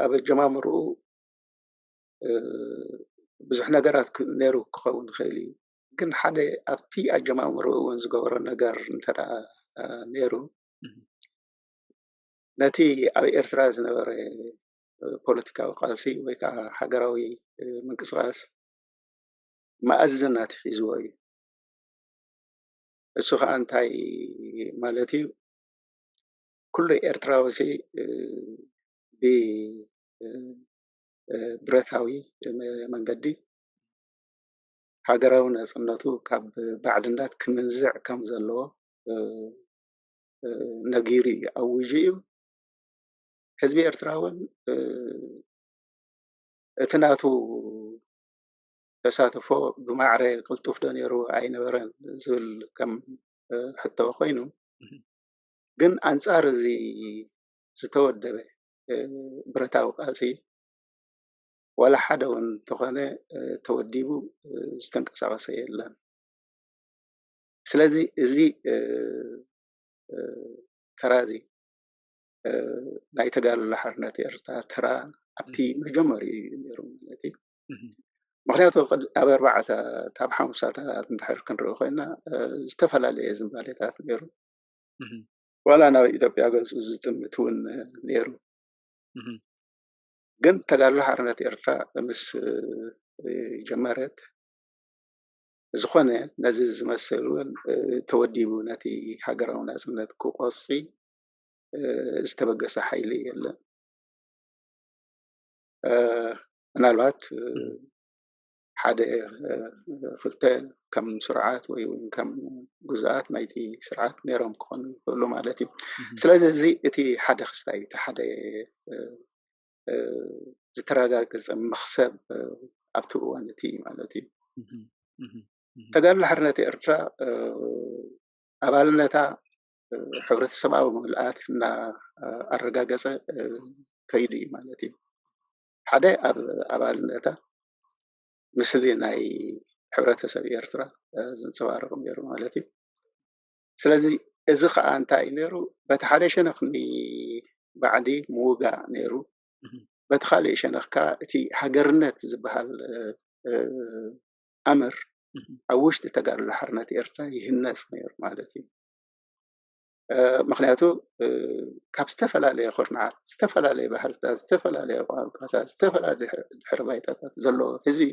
B: ኣብ ጀማምርኡ ብዙሕ ነገራት ነይሩ ክኸውን ይኽእል እዩ ግን ሓደ ኣብቲ ኣጀማምርኡ እውን ዝገበሮ ነገር እንተዳ ነይሩ ነቲ ኣብ ኤርትራ ዝነበረ ፖለቲካዊ ቃልሲ ወይ ከዓ ሃገራዊ ምንቅስቃስ ማእዝናት ሒዝዎ እዩ እሱ ከዓ እንታይ ማለት እዩ ኩሉ ኤርትራዊ ብብረታዊ መንገዲ ሃገራዊ ናጽነቱ ካብ ባዕልነት ክምንዝዕ ከም ዘለዎ ነጊሩ ኣውጁ እዩ ህዝቢ ኤርትራ እውን እቲ ናቱ ተሳትፎ ብማዕረ ቅልጡፍ ዶ ነይሩ ኣይነበረን ዝብል ከም ሕቶ ኮይኑ ግን ኣንጻር እዚ ዝተወደበ ብረታዊ ቃልሲ ወላ ሓደ እውን እንተኾነ ተወዲቡ ዝተንቀሳቀሰ የለን ስለዚ እዚ ተራዚ ናይ ተጋድሎ ሓርነት ኤርትራ ተራ ኣብቲ መጀመርኡ ነይሩ ማለት እዩ ምክንያቱ ኣብ 4 ኣብ 5 እንድሕር ክንሪኦ ኮይና ዝተፈላለየ ዝምባሌታት ነይሩ ዋላ ናብ ኢትዮጵያ ገፁ ዝጥምት እውን ነይሩ ግን ተጋድሎ ሓርነት ኤርትራ ምስ ጀመረት زخونه نزز مسلون توديبو نتي هاجراو ناسمنت كوقصي استبقس حيلي يلا ምናልባት ሓደ ክልተ ከም ስርዓት ወይ እውን ከም ጉዛኣት ናይቲ ስርዓት ነይሮም ክኾኑ ይኽእሉ ማለት እዩ ስለዚ እዚ እቲ ሓደ ክስታይ እቲ ሓደ ዝተረጋገፀ መክሰብ ኣብቲ እዋን እቲ ማለት እዩ ተጋድሎ ሓርነት ኤርትራ ኣባልነታ ሕብረተሰባዊ ምልኣት እና ኣረጋገፀ ከይዲ ማለት እዩ ሓደ ኣብ ኣባልነታ ምስሊ ናይ ሕብረተሰብ ኤርትራ ዘንፀባርቕ ነይሩ ማለት እዩ ስለዚ እዚ ከዓ እንታይ ነይሩ በቲ ሓደ ሸነኽ ባዕዲ ምውጋእ ነይሩ በቲ ካልእ ሸነኽ ከዓ እቲ ሃገርነት ዝበሃል ኣምር ኣብ ውሽጢ ተጋድሎ ሓርነት ኤርትራ ይህነፅ ነይሩ ማለት እዩ ምክንያቱ ካብ ዝተፈላለየ ኩርናዓት ዝተፈላለየ ባህልታት ዝተፈላለየ ቋንቋታት ዝተፈላለየ ድሕረ ባይታታት ዘለዎ ህዝቢ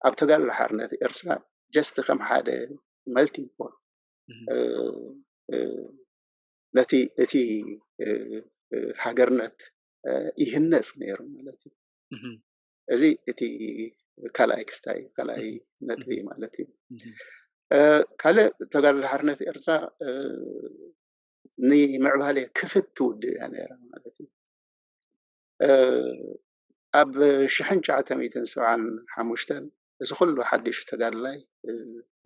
B: ኣብ ተጋድሎ ሓርነት ኤርትራ ጀስት ከም ሓደ መልቲንግ ፖት ነቲ እቲ ሃገርነት ይህነፅ ነይሩ ማለት እዩ እዚ እቲ ካልኣይ ክስታይ ካልኣይ ነጥቢ ማለት እዩ ካልእ ተጋድሎ ሓርነት ኤርትራ ንምዕባለ ክፍት ትውድእ እያ ነይራ ማለት እዩ ኣብ 1975 እዚ ኩሉ ሓድሽ ተጋድላይ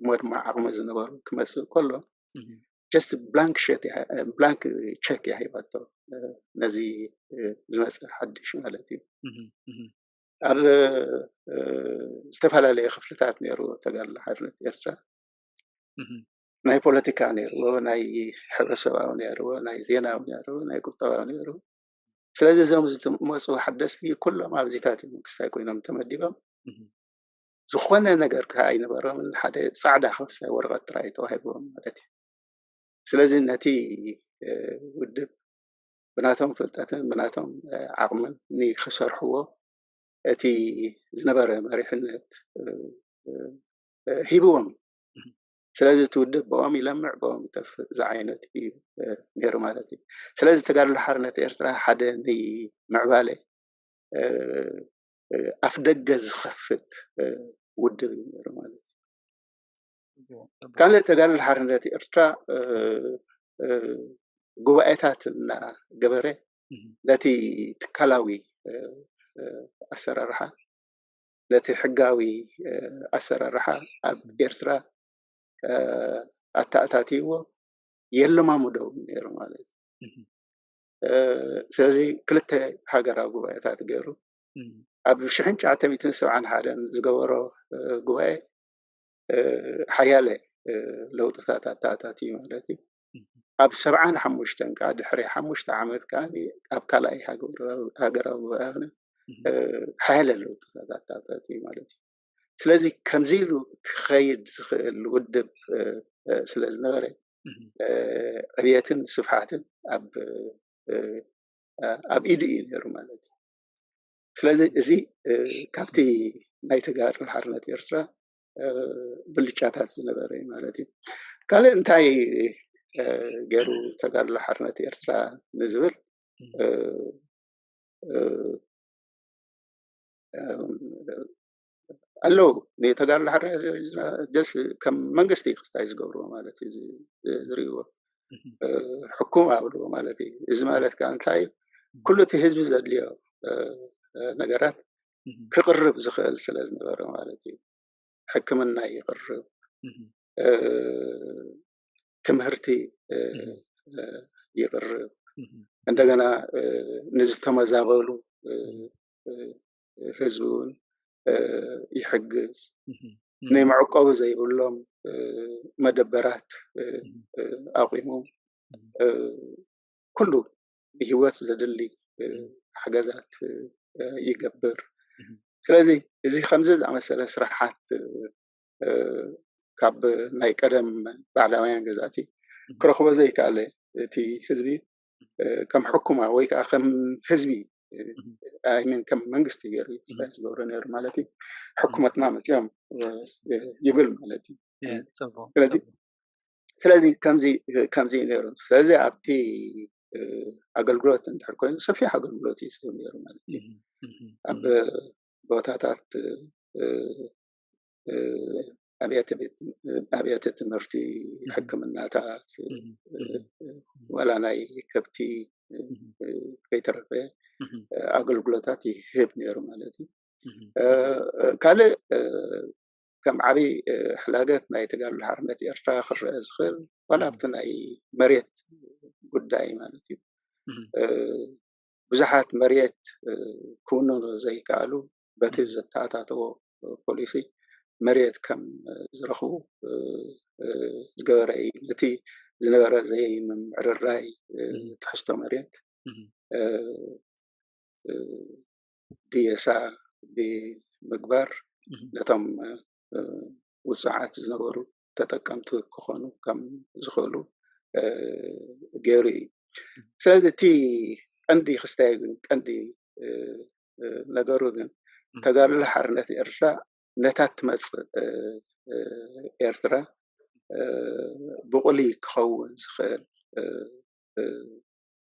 B: መድማ ዓቕሚ ዝነበሩ ክመፅእ ከሎ just blank check ያ ሂባቶ ነዚ ዝመፅእ ሓድሽ ማለት እዩ ኣብ ዝተፈላለየ ክፍልታት ነይሩ ተጋድሎ ሓርነት ኤርትራ ናይ ፖለቲካ ነይርዎ ናይ ሕብረተሰባዊ ነይርዎ ናይ ዜናዊ ነይርዎ ናይ ቁጠባዊ ነይርዎ ስለዚ እዞም ዝመፁ ሓደስቲ ኩሎም ኣብዚታት ክስታይ ኮይኖም ተመዲቦም ዝኾነ ነገር ከዓ ኣይነበሮምን ሓደ ፃዕዳ ክስታይ ወረቐት ጥራይ ተዋሂቦም ማለት እዩ ስለዚ ነቲ ውድብ ብናቶም ፍልጠትን ብናቶም ዓቕምን ንክሰርሕዎ እቲ ዝነበረ መሪሕነት ሂብዎም ስለዚ ትውድብ ብኦም ይለምዕ ብኦም ይጠፍእ እዚ ዓይነት እዩ ነይሩ ማለት እዩ ስለዚ ተጋድሎ ሓርነት ኤርትራ ሓደ ንምዕባለ ኣፍ ደገ ዝኸፍት ውድብ እዩ ነይሩ ማለት እዩ ካልእ ተጋድሎ ሓርነት ኤርትራ ጉባኤታት እናገበረ ነቲ ትካላዊ ኣሰራርሓ ነቲ ሕጋዊ ኣሰራርሓ ኣብ ኤርትራ ኣታኣታቲዎ የለማሙደው ነይሩ ማለት እዩ ስለዚ ክልተ ሃገራዊ ጉባኤታት ገይሩ ኣብ 1971 ዝገበሮ ጉባኤ ሓያለ ለውጥታት ኣታኣታትዩ ማለት እዩ ኣብ 75 ከዓ ድሕሪ 5 ዓመት ከዓ ኣብ ካልኣይ ሃገራዊ ጉባኤ ሓያለ ለውጥታት ኣታኣታትዩ ማለት እዩ ስለዚ ከምዚ ኢሉ ክኸይድ ዝኽእል ውድብ ስለ ዝነበረ ዕብየትን ስፍሓትን ኣብ ኢዱ እዩ ነይሩ ማለት እዩ ስለዚ እዚ ካብቲ ናይ ተጋድሎ ሓርነት ኤርትራ ብልጫታት ዝነበረ እዩ ማለት እዩ ካልእ እንታይ ገይሩ ተጋድሎ ሓርነት ኤርትራ ንዝብል ኣለው ንተጋድሎ ሓርነት ደስ ከም መንግስቲ ክስታይ ዝገብርዎ ማለት እዩ ዝርእይዎ ሕኩም ኣብልዎ ማለት እዩ እዚ ማለት ከዓ እንታይ እዩ ኩሉ እቲ ህዝቢ ዘድልዮ ነገራት ክቅርብ ዝኽእል ስለ ዝነበረ ማለት እዩ ሕክምና ይቅርብ ትምህርቲ ይቅርብ እንደገና ንዝተመዛበሉ ህዝቢ እውን ይሕግዝ ናይ መዕቆቢ ዘይብሎም መደበራት ኣቂሙ ኩሉ ብሂወት ዘድሊ ሓገዛት ይገብር ስለዚ እዚ ከምዚ ዝኣመሰለ ስራሓት ካብ ናይ ቀደም ባዕላውያን ገዛእቲ ክረኽቦ ዘይከኣለ እቲ ህዝቢ ከም ሕኩማ ወይ ከዓ ከም ህዝቢ من كم منجست يجري استاذ بورنير مالتي حكومة ما مسيام يبل مالتي ስለዚህ ከምዚ ነይሩ ስለዚ ኣብቲ ኣገልግሎት እንድሕር ኮይኑ ሰፊሕ ኣገልግሎት ይስብ ነይሩ ማለት እዩ ኣብ ቦታታት ኣብያተ ትምህርቲ ሕክምናታት ወላ ናይ ከብቲ ከይተረፈ ኣገልግሎታት ይህብ ነይሩ ማለት እዩ ካልእ كم عبي حلاقات ناي تقال الحرمة إرتاح خر أزخل ولا بتناي مريت قداي مالتي بزحات مريت كونوا زي قالوا بتز التعاطاتو بوليسي مريت كم زرخو زقاري التي زنقارة زي من الراي تحستو مريت دي ساعة بمقبار لتم وساعات زنبرو تتكمت كخونو كم زخولو جيري سلازتي عندي خستاي عندي نجارودن تقال الحرنة إرشا نتات مس إرترا بقولي كخون زخل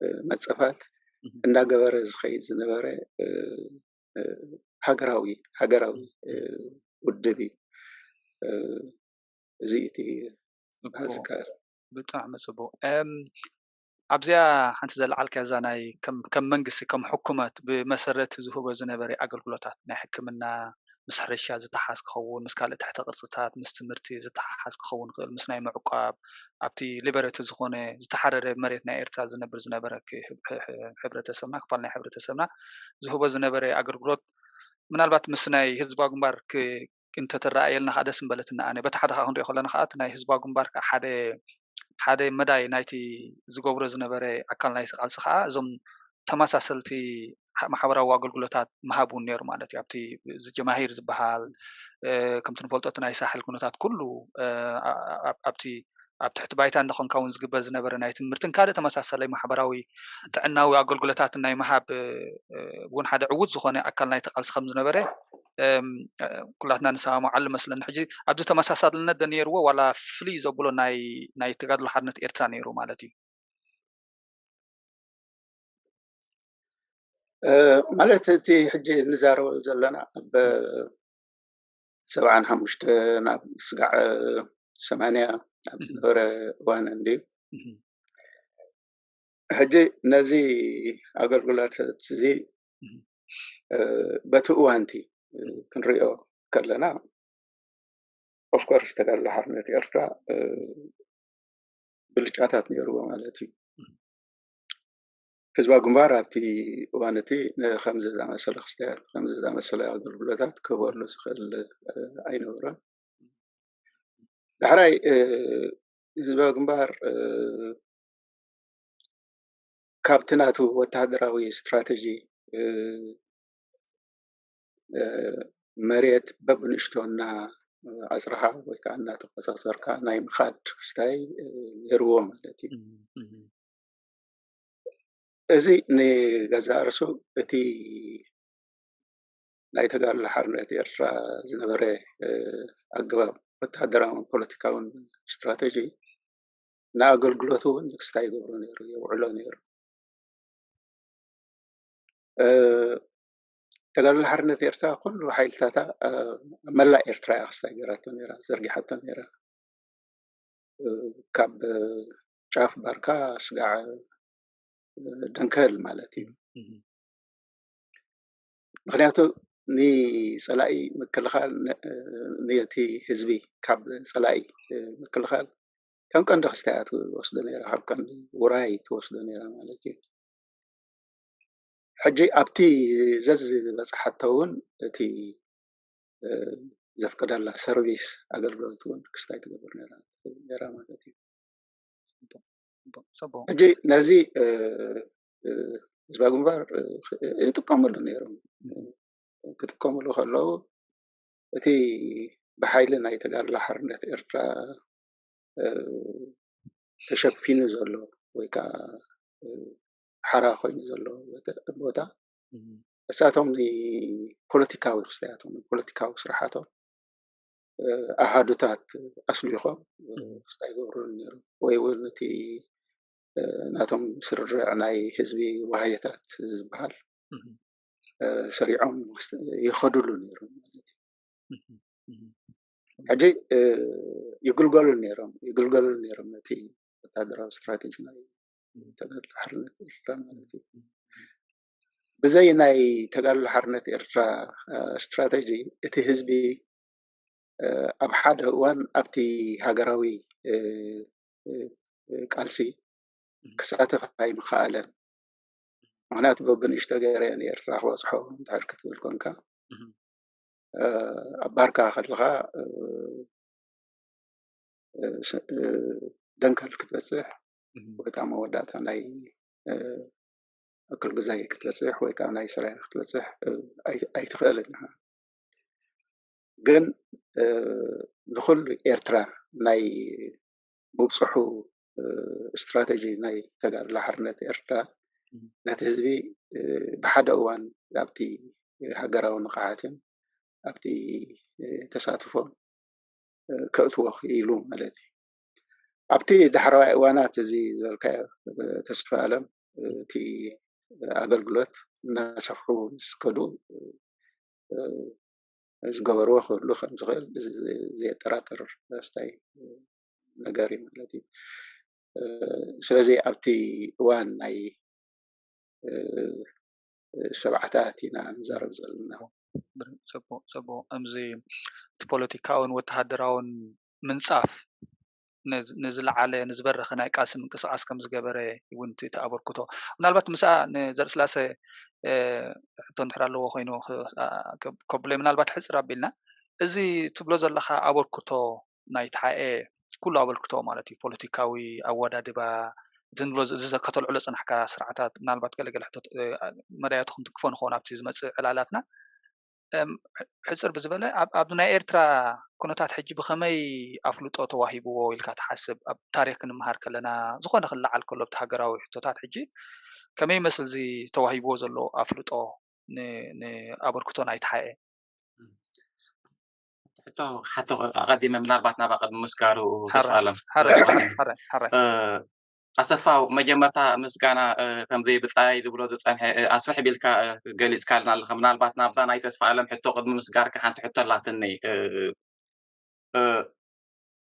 B: متصفات النجار زخيز زنبرة هجراوي ودبي زيتي هذكر
A: بطعم صبو أبزيا حنت زلعل كزاناي كم منجس كم حكومات بمسرة زهوب زنبري أقلقلتات نحكمنا مسحرشة زتحاس كخون مسكالة تحت قرصتات مستمرتي زتحاس كخون غير مسناي معقاب أبتي ليبرت زخونة زتحرر مريتنا إرتاز زنبرك حبرة سمنا قبلنا حبرة سمنا زهوب زنبري أقلقلت من البات مسناي هزبا قنبار كنت ترى لنا هذا سنبلتنا أنا بتحدها هون ريخ لنا خاطر ناي هزبا قنبار حدا مداي نايتي زقوبر زنبري أكل نايت قالسخا زم تماسسلتي محاورة وأقلقلتات مهابون نير مالتي أبتي جماهير زبحال كم تنفلتات ناي ساحل كنوتات كله أبتي تحت بايتان دخون كون زقبل زنبري نايت مرتن كاده تماسسلي محبراوي تعناوي أقلقلتات ناي محاب بون حدا عود زخونة أكل نايت قالس خمس زنبري كلاتنا نسمع معلم مثلا حجي عبد تماسسات لنا دنيرو ولا فلي زبلو ناي تقادل حرنة إرترا نيرو مالتي
B: مالتي حجي نزارو زلنا ب 75 ناب سقع 8 أبزنور وانا ندي حجي نزي أقلقلات تزي بتوانتي كنريو كلنا of course تقال لحرنة إرترا بالجاتات نيرو مالتي حزب جمهور أبتي وانتي خمسة زمان سلخ استيار 5 زمان سلخ أقلقلات كبر لسخل أينورا دحراي حزب جمهور كابتناتو وتهدراوي استراتيجي مريت ببنشتونا أزرها وكأنها تقصصر كأنها يمخاد ستاي يروم التي أزي ني جزارسو التي لا يتقال لحرنة إرترا زنبرة أجواب وتهدراون بوليتيكاون استراتيجي ناقل قلوثون ستاي قبرونيرو يوعلونيرو تقال الحرنة إرترا كل حيل تاتا ملا إرترا أستاجراتو نيرا زرقي حتى نيرا كاب شاف باركا سقع دنكل مالتي مخنياتو ني صلاي مكلخال نيتي حزبي كاب صلاي مكلخال كم كان دخستات وصل نيرا حب كان وراي توصل نيرا مالتي حجي أبتي زز بس حتىون تي زفقد الله سيرفيس أقلقلتون كستاي تقبر نيرا مالتي حجي نازي زباقون بار يتقاملوا نيرا كتقاملوا خلو تي بحايلنا يتقال لحرنة إرترا تشبفين زلو ويكا حرا خوين زلو بوتا እሳቶም ፖለቲካዊ ክስተያቶም ፖለቲካዊ ስራሓቶም ኣሃዱታት ኣስሊኾም ክስታይ ገብሩ ነይሮም ወይ እውን እቲ ናቶም ስርርዕ ናይ ህዝቢ ዋህየታት ዝበሃል ሰሪዖም ይኸድሉ ነይሮም ማለት እዩ ሕጂ ይግልገሉ ነይሮም ነቲ ወታደራዊ ስትራቴጂ ናይ ተጋድሎ ሓርነት ኤርትራ ማለት እዩ ብዘይ ናይ ተጋድሎ ሓርነት ኤርትራ ስትራቴጂ እቲ ህዝቢ ኣብ ሓደ እዋን ኣብቲ ሃገራዊ ቃልሲ ክሳተፍ ኣይምኽኣለን ምክንያቱ በብንእሽቶ ገይረ ኤርትራ ክበፅሖ እንድሕር ክትብል ኮንካ ኣብ ባርካ ከለካ ደንከል ክትበፅሕ ወይ ከዓ መወዳእታ ናይ أكل جزاي كتلسح ويكان أي سرعة كتلسح أي تخيل إنها جن دخل إيرترا ناي مبصحو استراتيجي ناي تجار لحرنة إيرترا نتهزبي بحد أوان أبتي هجرة ونقعاتهم أبتي تساتفون كأتوخ يلوم الذي أبتي دحروا أوانات زي ذلك تسفالم تي أقلقلت ناسفحو سكدو زقبروا خلو خمس غير زي تراتر استاي نقاري التي سلازي أبتي وان أي سبعتاتنا نزارب زلنا
A: سبو أمزي تبوليتيكاون وتهدراون منصاف نزل على نزبر خناق قاسم انقصاص كم زغبره يونت تابركتو منالبات مسا نزر سلاسه حتون حرالو خوينو كوبل منالبات حصر ابلنا ازي تبلو زلخا ابركتو نايت حاي كل ابركتو مالتي بوليتيكاوي اودادبا زنبلو زكتل علص نحكا سرعتات منالبات قلقل حتى مداياتكم تكفون خون ابتي زمص علالاتنا حصر بزبله اب ناي إيرترا كونتات حجي بخمي أفلوطو تواهيبو ويلكا تحسب اب تاريخ نمهار كلنا زخونه خلعل كله بتهاجراوي حتوتات حجي كمي مثل زي تواهيبو زلو أفلوطو ن أبركتو نايت حاي
C: حتى قديم من أربعة نبقى قد مسكارو تسألم
A: حرة
C: أسفاو مجمرتا مسكانا تمضي بتاعي دبلو تسأل أسفح بيلكا جالس كارنا من أربعة نبقى نايت تسألم حتى قد مسكار كحنت حتى لاتني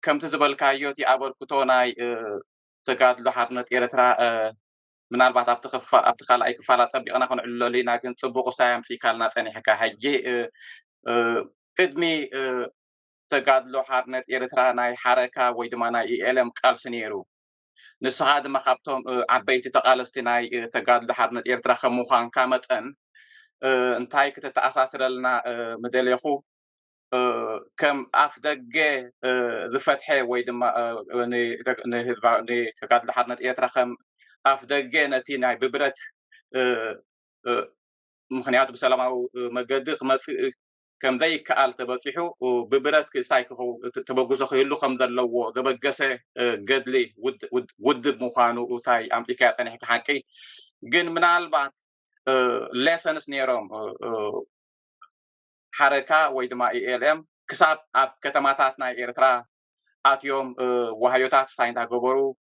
C: كم تزبل كايوتي أبركتو ناي تقادلو حرنت إيرترا من أربعة أبتخال أي كفالة طبي أنا كون علو لينا كنت صبوق سايم في كالنا ثاني حكا حجي قدمي تقادلو حرنت إيرترا ناي حركة ويدما ناي إلم قالسنيرو نسعاد ما خبتهم عبيتي تقالستي ناي تقادلو حرنت إيرترا خموخان كامتن انتاي كتتأساسر لنا مدليخو كم أفدق ذفتحي ويدما ني تقادلو حرنت إيرترا خم أفدق نتينا ببرت مخنيات بسلامة مجدق كم ذي كأل تبصيحو وببرت كسايكو تبغوز خيلو خمد لو دبجسه قدلي ود مخانو وتاي أمريكا أنا حكي جن من البعض lessons نيرهم حركة ويدما إلهم كسب أب كتماتنا إيرترا أتيوم وهايوتات ساينتا غبرو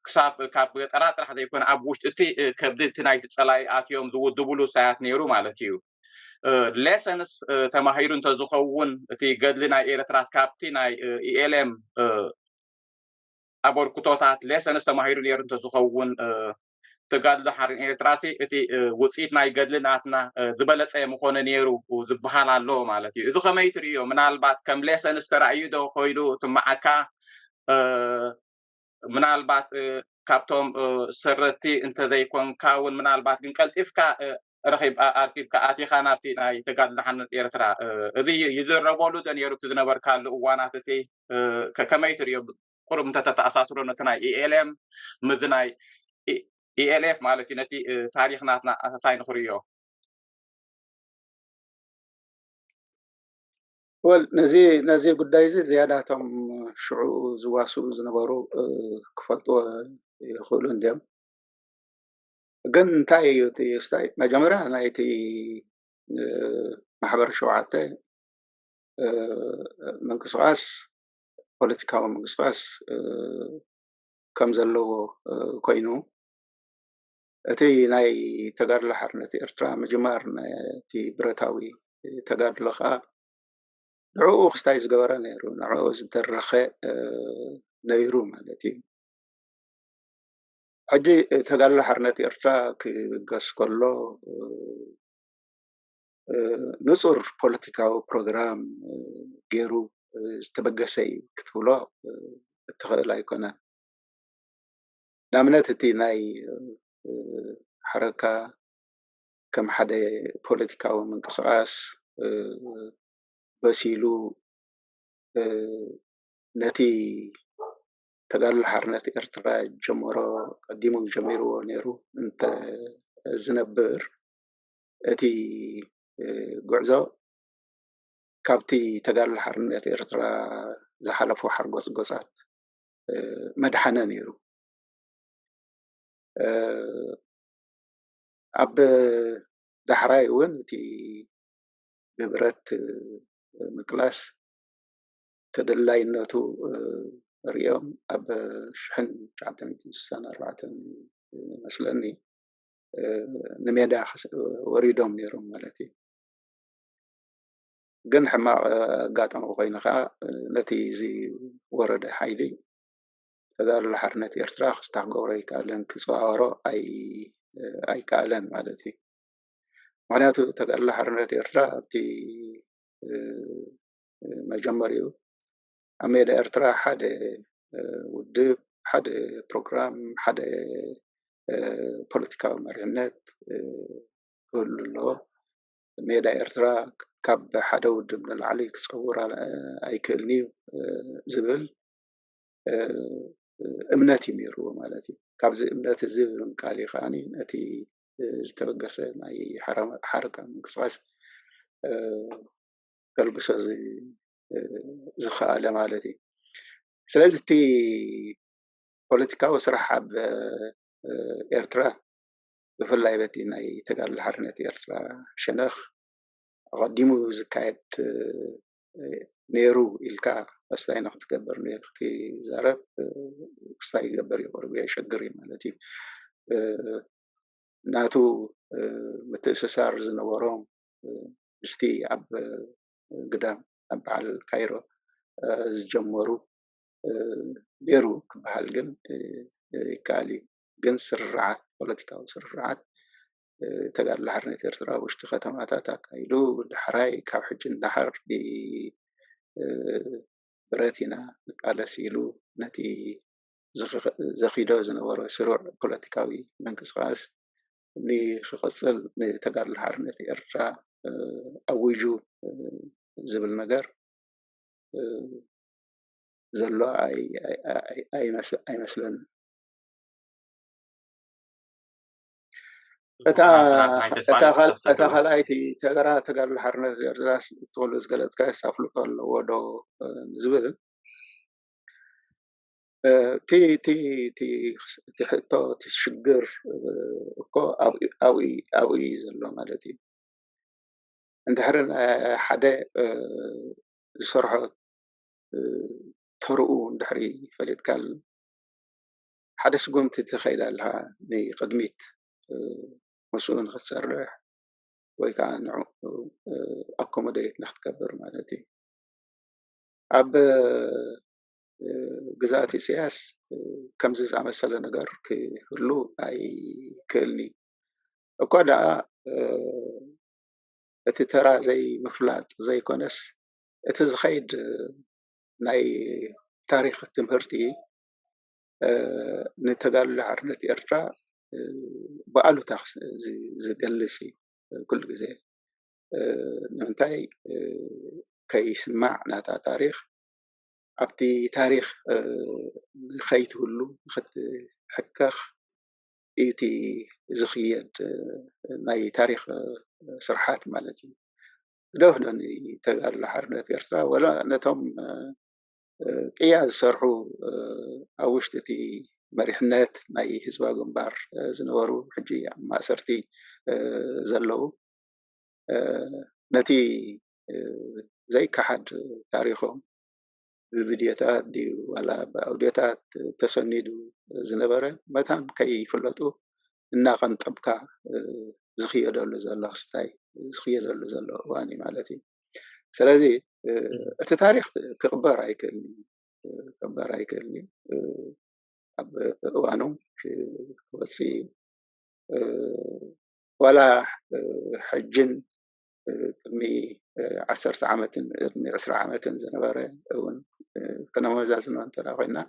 C: كسب كاب قرات راح يكون أبوش تي كبدت نايت صلاي أتيوم دبلو ساعات نيرو مالتيو lessons تماهيرون تزخون تي قدلنا إيرتراس كابتي ناي إلهم أبور كتوتات lessons تماهيرون إيرتراس تزخون تقادلو حرين إيرتراسي تي وصيت ناي قدلناتنا زبلت أي مخون نيرو وزبحال الله مالتي إذا خميتريو من البعض كم lessons ترعيدو خويدو تمعكا من البعض كابتوم سرتي انت ذي كون كاون من البعض قلت إفكا رخيب أرتيب كأتي خاناتي ناي تقادل حنت إيرترا ذي يزربولو دن يروب تدنبر كالو واناتي كميتر يوب قرب تتأساسرون تناي إلم مزناي إلف مالتي نتي تاريخ ناتنا تاين خريو
B: نزي قداي زياداتهم شعو زواسو زنبرو كفلتو يخولون ديم ግን እንታይ እዩ እቲ ስታይ መጀመርያ ናይቲ ማሕበር ሸውዓተ ምንቅስቃስ ፖለቲካዊ ምንቅስቃስ ከም ዘለዎ ኮይኑ እቲ ናይ ተጋድሎ ሓርነት ኤርትራ ምጅማር ነቲ ብረታዊ ተጋድሎ ከዓ ንዕኡ ክስታይ ዝገበረ ነይሩ ንዕኡ ዝደረኸ ነይሩ ማለት እዩ ሕጂ ተጋድሎ ሓርነት ኤርትራ ክብገስ ከሎ ንጹር ፖለቲካዊ ፕሮግራም ገይሩ ዝተበገሰ እዩ ክትብሎ እትኽእል ኣይኮነን ንኣብነት እቲ ናይ ሓረካ ከም ሓደ ፖለቲካዊ ምንቅስቃስ በሲሉ ነቲ ተጋድሎ ሓርነት ኤርትራ ጀመሮ ቀዲሙ ጀሚርዎ ነይሩ እንተ ዝነብር እቲ ጉዕዞ ካብቲ ተጋድሎ ሓርነት ኤርትራ ዝሓለፉ ሓርጎስ ጎፃት መድሓነ ነይሩ ኣብ ዳሕራይ እውን እቲ ብብረት ምቅላስ ተደላይነቱ ሪኦም ኣብ 1964 መስለኒ ንሜዳ ወሪዶም ነይሮም ማለት እዩ ግን ሕማቅ ኣጋጠመ ኮይኑ ከዓ ነቲ እዚ ወረደ ሓይሊ ተጋድሎ ሓርነት ኤርትራ ክስታክገብሮ ኣይከኣለን ክፀዋወሮ ኣይከኣለን ማለት እዩ ምክንያቱ ተጋድሎ ሓርነት ኤርትራ ኣብቲ መጀመሪኡ ኣብ ሜዳ ኤርትራ ሓደ ውድብ ሓደ ፕሮግራም ሓደ ፖለቲካዊ መሪሕነት ክህሉ ኣለዎ ሜዳ ኤርትራ ካብ ሓደ ውድብ ንላዕሊ ክፀውር ኣይክእልኒ ዝብል እምነት እዩ ነይርዎ ማለት እዩ ካብዚ እምነት እዚ ብምቃል ከዓኒ ነቲ ዝተበገሰ ናይ ሓረካ ምንቅስቃስ ገልግሶ ዝኸኣለ ማለት እዩ ስለዚ እቲ ፖለቲካዊ ስራሕ ኣብ ኤርትራ ብፍላይ በቲ ናይ ተጋድሎ ሓርነት ኤርትራ ሸነኽ ቀዲሙ ዝካየድ ነይሩ ኢልካ ክስታይ ንክትገብር ክትዛረብ ክስታይ ይገበር ይቆርብ የሸግር እዩ ማለት እዩ ናቱ ምትእስሳር ዝነበሮም ምስቲ ኣብ ግዳም ኣብ በዓል ካይሮ ዝጀመሩ ነይሩ ክበሃል ግን ይከኣል እዩ ግን ስርዓት ፖለቲካዊ ስርዓት ተጋድሎ ሓርነት ኤርትራ ውሽጢ ከተማታት ኣካይዱ ዳሕራይ ካብ ሕጂ እንዳሓር ብረት ኢና ንቃለስ ኢሉ ነቲ ዘኺዶ ዝነበሮ ስሩዕ ፖለቲካዊ ምንቅስቃስ ንክቅፅል ንተጋድሎ ሓርነት ኤርትራ ኣውጁ ዝብል ነገር ዘሎ ኣይመስለንን እታ ካልኣይቲ ተጋድሎ ሓርነት ኤርትራ ትብሉ ዝገለፅካ ሳፍልጦ ኣለዎ ዶ ዝብል እቲ ሕቶ እቲ ሽግር እኮ ኣብኡ ዘሎ ማለት እዩ እንድሕር ሓደ ዝሰርሖ ተርኡ እንድሕሪ ፈሊጥካል ሓደ ስጉምቲ ትኸይድ ኣለካ ንቅድሚት ምስኡ ንክትሰርሕ ወይ ከዓ ንዑ ኣኮሞዴት ንክትገብር ማለት እዩ ኣብ ግዛት ኢሳያስ ከምዚ ዝኣመሰለ ነገር ክህሉ ኣይክእልኒ እኳ ደኣ እቲ ተራ ዘይምፍላጥ ዘይኮነስ እቲ ዝኸይድ ናይ ታሪክ ትምህርቲ ንተጋድሎ ሓርነት ኤርትራ ብኣሉታ ዝገልፅ እዩ ኩሉ ግዜ ንምንታይ ከይስማዕ ናታ ታሪክ ኣብቲ ታሪክ ንኸይትህሉ ንክትሕከኽ እቲ ዝኽየድ ናይ ታሪክ ስርሓት ማለት እዩ ደፍነኒ ተጋድሎ ሓርነት ኤርትራ ወላ ነቶም ቅያ ዝሰርሑ ኣብ ውሽጢ እቲ مريحنات ناي حزب جنبار زنورو حجي ما سرتي زلوا نتي زي كحد تاريخهم بفيديوهات دي ولا بأوديوهات تسندوا زنبرة مثلا كي فلتوا الناقن طبكا زخيدلو زلو خستاي زخيدلو زلو واني مالتي سلازي التاريخ كقبار ኣይክእልኒ ኣብ እዋኑ ክወፅእ ዋላ ሕጅን ቅድሚ 10 ዓመትን ቅድሚ 20 ዓመትን ዝነበረ እውን ከነመዛዝኖ እንተዳ ኮይና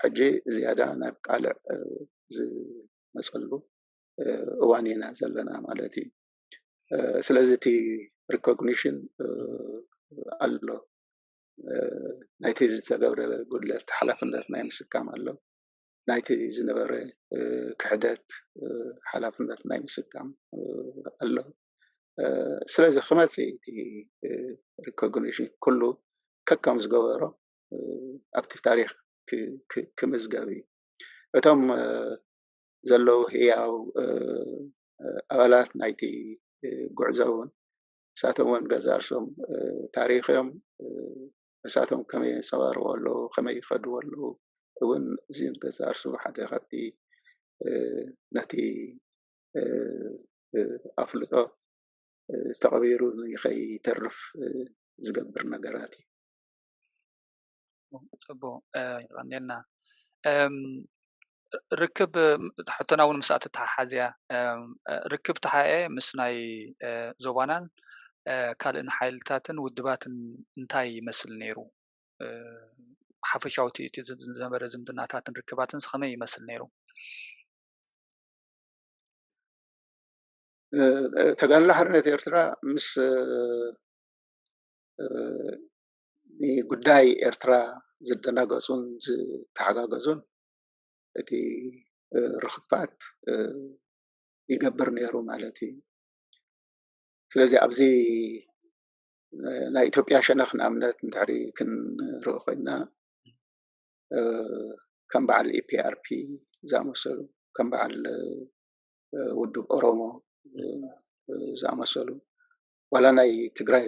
B: ሕጂ ዝያዳ ናብ ቃልዕ ዝመፀሉ እዋን ኢና ዘለና ማለት እዩ ስለዚ እቲ ሪኮግኒሽን ኣሎ ናይቲ ዝተገብረ ጉድለት ሓላፍነት ናይ ምስካም ኣሎ ናይቲ ዝነበረ ክሕደት ሓላፍነት ናይ ምስካም ኣሎ ስለዚ ክመፅእ እቲ ሪኮግኒሽን ኩሉ ከከም ዝገበሮ ኣብቲ ታሪክ ክምዝገብ እዩ እቶም ዘለው ህያው ኣባላት ናይቲ ጉዕዞ እውን ንሳቶም እውን ገዛ ርእሶም ታሪኮም ንሳቶም ከመይ ይንፀባረቁ ኣለዉ ከመይ ይኸድዎ ኣለዉ እውን እዚ ገዛ ርእሱ ሓደ ካብቲ ነቲ ኣፍልጦ ተቐቢሩ ንኸይተርፍ ዝገብር ነገራት እዩ
A: ፅቡቅ ይቀኒልና ርክብ ሕቶና እውን ምስኣቲ ተሓሓዝያ ርክብ ተሓየ ምስ ናይ ዞባናን ካልእን ሓይልታትን ውድባትን እንታይ ይመስል ነይሩ ሓፈሻውቲ እቲ ዝነበረ ዝምድናታትን ርክባትን ከመይ ይመስል ነይሩ
B: ተጋንላ ሓርነት ኤርትራ ምስ ጉዳይ ኤርትራ ዝደናገፁን ዝተሓጋገዙን እቲ ርክባት ይገብር ነይሩ ማለት እዩ ስለዚ ኣብዚ ናይ ኢትዮጵያ ሸነኽ ንኣብነት እንድሕሪ ክንርኢ ኮይና ከም በዓል ኢፒአርፒ ዝኣመሰሉ ከም በዓል ውድብ ኦሮሞ ዝኣመሰሉ ዋላ ናይ ትግራይ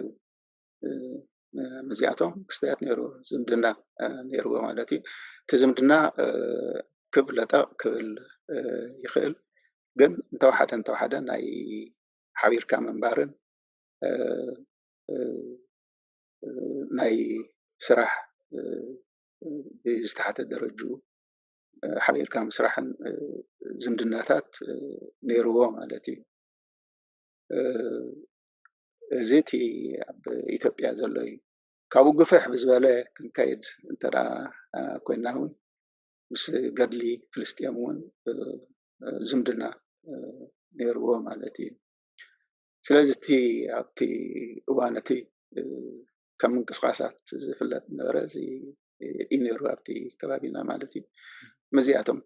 B: መዚኣቶም ክስተያት ነይሩ ዝምድና ነይሩዎ ማለት እዩ እቲ ዝምድና ክብለጠ ክብል ይኽእል ግን እንተወሓደ ናይ ሓቢርካ ምንባርን ናይ ስራሕ ብዝተሓተ ደረጁ ሓቢርካ ምስራሕን ዝምድናታት ነይሩዎ ማለት እዩ እዚ እቲ ኣብ ኢትዮጵያ ዘሎ እዩ ካብኡ ግፍሕ ብዝበለ ክንከይድ እንተዳ ኮይና እውን ምስ ገድሊ ፍልስጥኤም እውን ዝምድና ነይሩዎ ማለት እዩ ስለዚ እቲ ኣብቲ እዋን እቲ ከም ምንቅስቃሳት ዝፍለጥ ነበረ እዚ እዩ ነይሩ ኣብቲ ከባቢና ማለት እዩ መዚኣቶም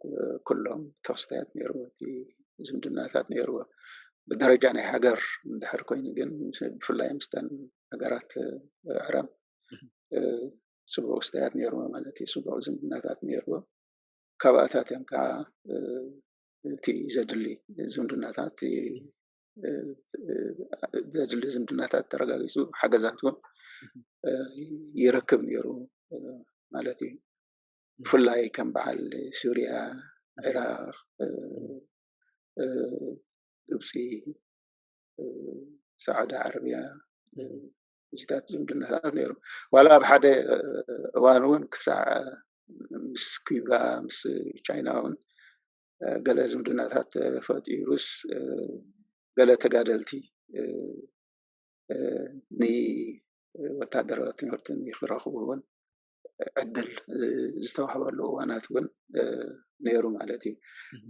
B: ኩሎም ተወስታያት ነይሩዎ እቲ ዝምድናታት ነይሩዎ ብደረጃ ናይ ሃገር እንድሕር ኮይኑ ግን ብፍላይ ምስተን ሃገራት ዕረብ ፅቡቅ ውስታያት ነይሩዎ ማለት እዩ ፅቡቅ ዝምድናታት ነይሩዎ ካብኣታት እዮም ከዓ እቲ ዘድሊ ዝምድናታት ዘድሊ ዝምድናታት ተረጋጊፁ ሓገዛት እውን ይረክብ ነይሩ ማለት እዩ ብፍላይ ከም በዓል ሱርያ ዕራቅ ግብፂ ሳዑዲ ዓረብያ እዚታት ዝምድናታት ነይሩ ዋላ ኣብ ሓደ እዋን እውን ክሳዕ ምስ ኩባ ምስ ቻይና እውን ገለ ዝምድናታት ፈጢሩስ ገለ ተጋደልቲ ንወታደራዊ ትምህርቲ ንክረኽቡ እውን ዕድል ዝተዋህበሉ እዋናት እውን ነይሩ ማለት እዩ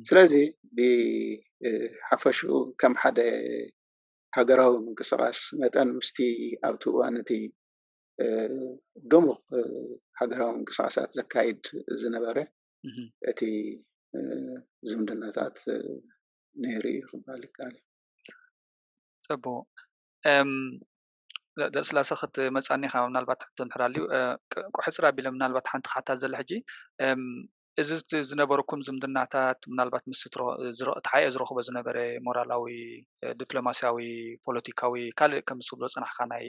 B: ስለዚ ብሓፈሽኡ ከም ሓደ ሃገራዊ ምንቅስቃስ መጠን ምስቲ ኣብቲ እዋን እቲ ድሙቕ ሃገራዊ ምንቅስቃሳት ዘካይድ ዝነበረ እቲ ዝምድናታት ነይሩ ክባል ይከኣል
A: ፅቡቅ ደስላሰ ክትመፃኒ ካብ ምናልባት ሕቶ እንድሕር ሃልዩ ቁሕፅር ኣቢለ ምናልባት ሓንቲ ካታ ዘላ ሕጂ እዚ ዝነበረኩም ዝምድናታት ምናልባት ምስ ሓየ ዝረኽቦ ዝነበረ ሞራላዊ ዲፕሎማስያዊ ፖለቲካዊ ካልእ ከም ዝብሎ ፅናሕካ ናይ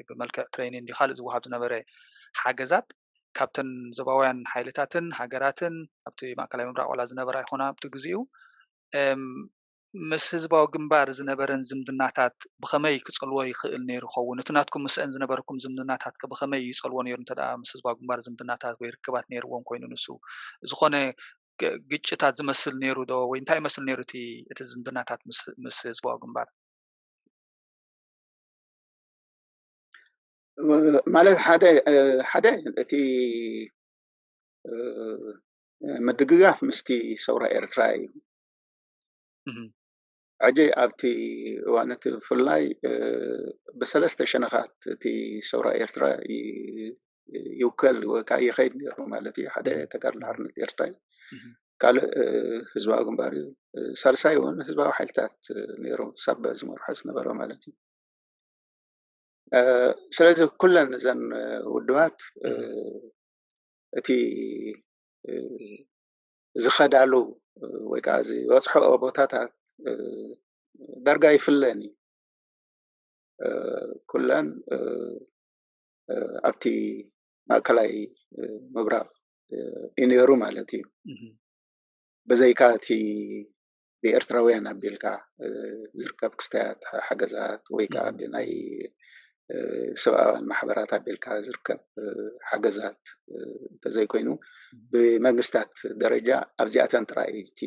A: ብመልክዕ ትሬኒንግ ካልእ ዝወሃብ ዝነበረ ሓገዛት ካብተን ዞባውያን ሓይልታትን ሃገራትን ኣብቲ ማእከላዊ ምብራቅ ዋላ ዝነበራ ይኹና ኣብቲ ግዜኡ ምስ ህዝባዊ ግንባር ዝነበረን ዝምድናታት ብኸመይ ክፀልዎ ይኽእል ነይሩ ይኸውን? እቲ ናትኩም ምስአን ዝነበረኩም ዝምድናታት ብኸመይ ይፀልዎ ነይሩ እንተደኣ ምስ ህዝባዊ ግንባር ዝምድናታት ወይ ርክባት ነይርዎም ኮይኑ ንሱ ዝኾነ ግጭታት ዝመስል ነይሩ ዶ ወይ እንታይ ይመስል ነይሩ እቲ ዝምድናታት ምስ ህዝባዊ ግንባር?
B: ማለት ሓደ እቲ ምድግጋፍ ምስቲ ሰውራ ኤርትራ እዩ ሕጂ ኣብቲ እዋን እቲ ብፍላይ ብሰለስተ ሸነኻት እቲ ሰውራ ኤርትራ ይውከል ወይ ከዓ ይኸይድ ነይሩ ማለት እዩ። ሓደ ተጋድሎ ሓርነት ኤርትራ እዩ፣ ካልእ ህዝባዊ ግንባር እዩ፣ ሳልሳይ እውን ህዝባዊ ሓይልታት ነይሩ ሳባ ዝመርሖ ዝነበረ ማለት እዩ። ስለዚ ኩለን እዘን ውድባት እቲ ዝኸዳሉ ወይ ከዓ ዝበፅሖ ቦታታት ዳርጋ ይፍለን እዩ። ኩለን ኣብቲ ማእከላይ ምብራቅ እዩ ነይሩ ማለት እዩ። በዘይካ እቲ ብኤርትራውያን ኣቢልካ ዝርከብ ክስታያት ሓገዛት ወይ ከዓ ብናይ ሰብኣውያን ማሕበራት ኣቢልካ ዝርከብ ሓገዛት እንተዘይኮይኑ ብመንግስታት ደረጃ ኣብዚኣተን ጥራይ እቲ